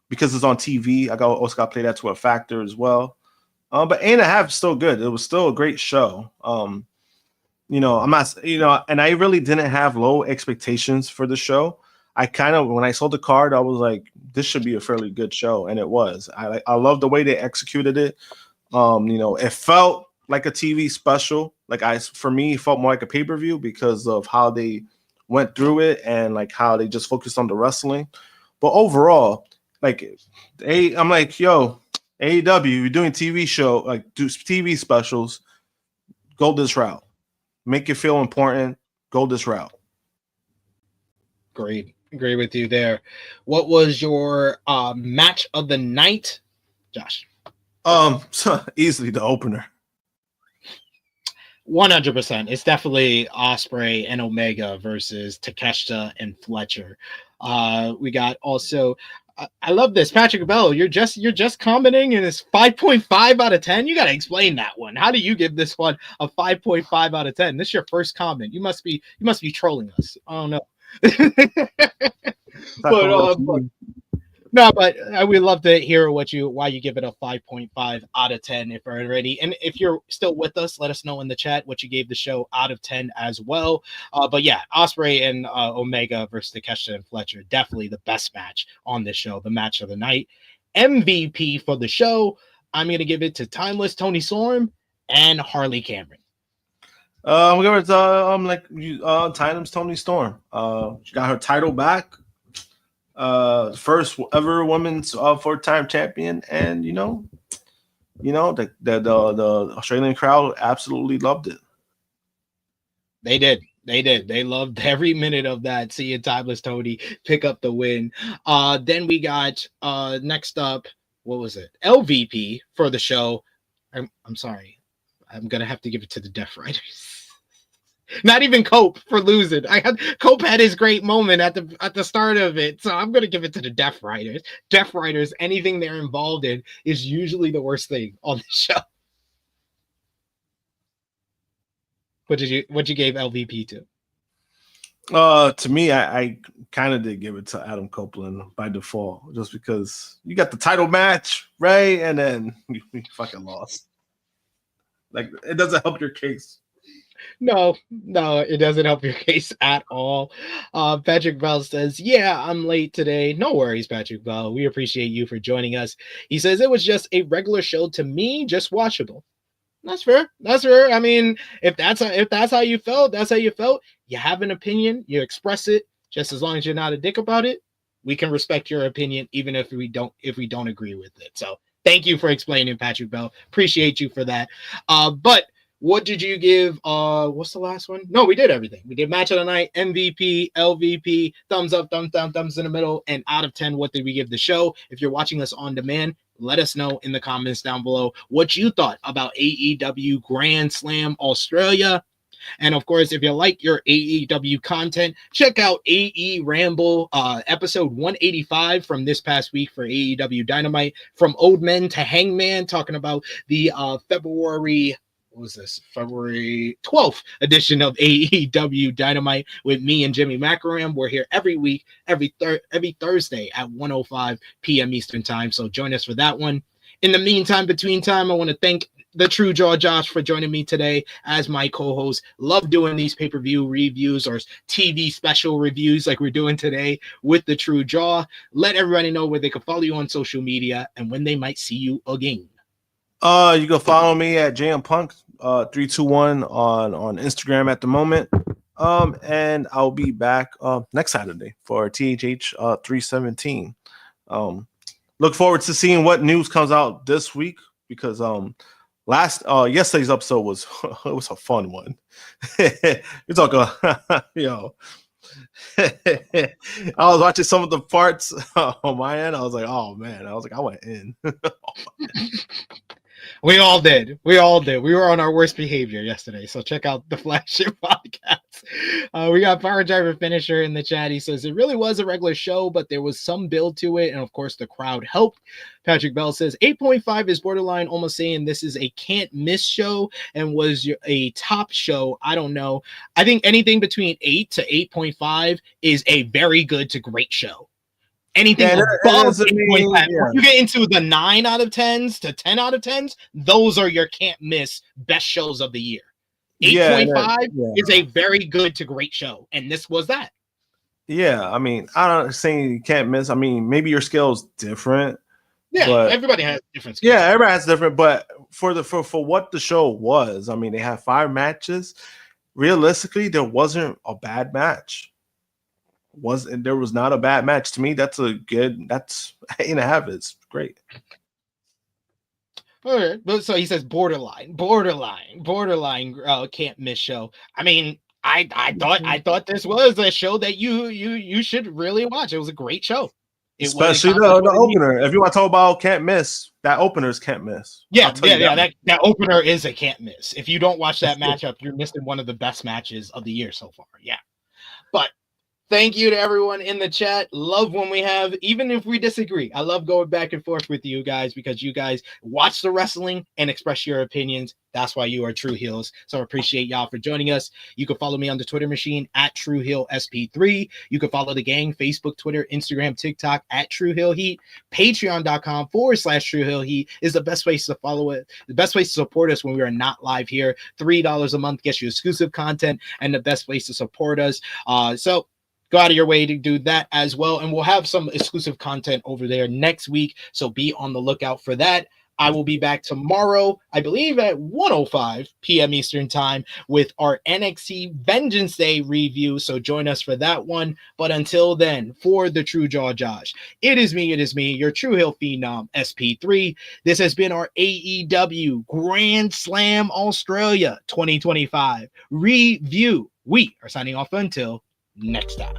because it's on TV. I also got to play that to a factor as well. But 8.5 is still good. It was still a great show. I'm not, and I really didn't have low expectations for the show. I kind of, when I saw the card, I was like, this should be a fairly good show, and it was. I love the way they executed it. It felt like a TV special. For me, it felt more like a pay-per-view because of how they went through it and like how they just focused on the wrestling. But overall, I'm like, yo, AEW, you're doing TV show, do TV specials, go this route. Make it feel important, go this route. Great. Agree with you there. What was your match of the night, Josh? So easily the opener. 100%. It's definitely Ospreay and Omega versus Takeshita and Fletcher. We got also I love this. Patrick Bell, you're just commenting and it's 5.5 out of 10. You got to explain that one. How do you give this one a 5.5 out of 10? This is your first comment. You must be trolling us. I don't know. But we love to hear why you give it a 5.5 out of 10 if you're ready. And if you're still with us, let us know in the chat what you gave the show out of 10 as well. But yeah, Ospreay and Omega versus Takeshita and Fletcher, definitely the best match on this show, the match of the night. MVP for the show, I'm going to give it to Timeless Toni Storm and Harley Cameron. I'm gonna give it Timeless Toni Storm. She got her title back. First ever women's 4-time champion, and the Australian crowd absolutely loved it. They did. They loved every minute of that, seeing Timeless Toni pick up the win. Then we got next up, what was it? LVP for the show. I'm sorry. I'm gonna have to give it to the Death Riders. Not even Cope for losing. Cope had his great moment at the start of it, so I'm gonna give it to the Death Riders. Death Riders, anything they're involved in is usually the worst thing on the show. What you gave LVP to? To me, I kind of did give it to Adam Copeland by default, just because you got the title match, right? And then you fucking lost. Like, it doesn't help your case. No, it doesn't help your case at all. Patrick Bell says, yeah, I'm late today. No worries, Patrick Bell. We appreciate you for joining us. He says it was just a regular show to me, just watchable. That's fair. I mean, if that's how you felt, that's how you felt. You have an opinion, you express it. Just as long as you're not a dick about it, we can respect your opinion, even if we don't agree with it. So thank you for explaining, Patrick Bell. Appreciate you for that. But what did you give? What's the last one? No, we did everything. We did match of the night, MVP, LVP, thumbs up, thumbs down, thumbs in the middle, and out of 10, what did we give the show? If you're watching us on demand, let us know in the comments down below what you thought about AEW Grand Slam Australia. And of course, if you like your AEW content, check out AE Ramble episode 185 from this past week for AEW Dynamite, from Old Men to Hangman, talking about the February 12th edition of AEW Dynamite with me and Jimmy Macaram. We're here every week, every Thursday at 1:05 p.m. Eastern time. So join us for that one. In the meantime, between time, I want to thank the True Jaw Josh for joining me today as my co-host. Love doing these pay-per-view reviews or TV special reviews like we're doing today with the True Jaw. Let everybody know where they can follow you on social media and when they might see you again. You can follow me at JMPunk 321 on Instagram at the moment. And I'll be back next Saturday for THH 317. Look forward to seeing what news comes out this week, because yesterday's episode was it was a fun one. You're talking I was watching some of the parts on my end. I was like, oh man, I went in. We all did. We were on our worst behavior yesterday. So check out the Flagship Podcast. We got Power Driver Finisher in the chat. He says it really was a regular show, but there was some build to it. And of course, the crowd helped. Patrick Bell says 8.5 is borderline, almost saying this is a can't miss show and was a top show. I don't know. I think anything between 8 to 8.5 is a very good to great show. Anything above 8.5, when you get into the 9 out of 10s to 10 out of 10s, those are your can't miss best shows of the year. 8.5 is a very good to great show, and this was that. Yeah, I mean, I don't say you can't miss. I mean, maybe your scale is different. Yeah, but everybody has different scales. Yeah, everybody has different, but for what the show was, I mean, they had 5 matches. Realistically, there wasn't a bad match. There was not a bad match to me. That's 8.5. It's great. All right, so he says borderline can't miss show. I mean, I thought this was a show that you should really watch. It was a great show. Especially the opener. If you want to talk about can't miss, that opener is can't miss. Yeah. That opener is a can't miss. If you don't watch that matchup, you're missing one of the best matches of the year so far. Yeah, but Thank you to everyone in the chat. Love when we have, even if we disagree, I love going back and forth with you guys because you guys watch the wrestling and express your opinions. That's why you are true heels. So I appreciate y'all for joining us. You can follow me on the Twitter machine at TrueHeelSP3. You can follow the gang, Facebook, Twitter, Instagram, TikTok at True Heel Heat. Patreon.com/True Heel Heat is the best place to follow it. The best place to support us when we are not live here. $3 a month gets you exclusive content and the best place to support us. So go out of your way to do that as well. And we'll have some exclusive content over there next week. So be on the lookout for that. I will be back tomorrow, I believe at 1:05 p.m. Eastern time with our NXT Vengeance Day review. So join us for that one. But until then, for the True Jaw Josh, it is me, your True Heel Phenom, SP3. This has been our AEW Grand Slam Australia 2025 review. We are signing off until next time.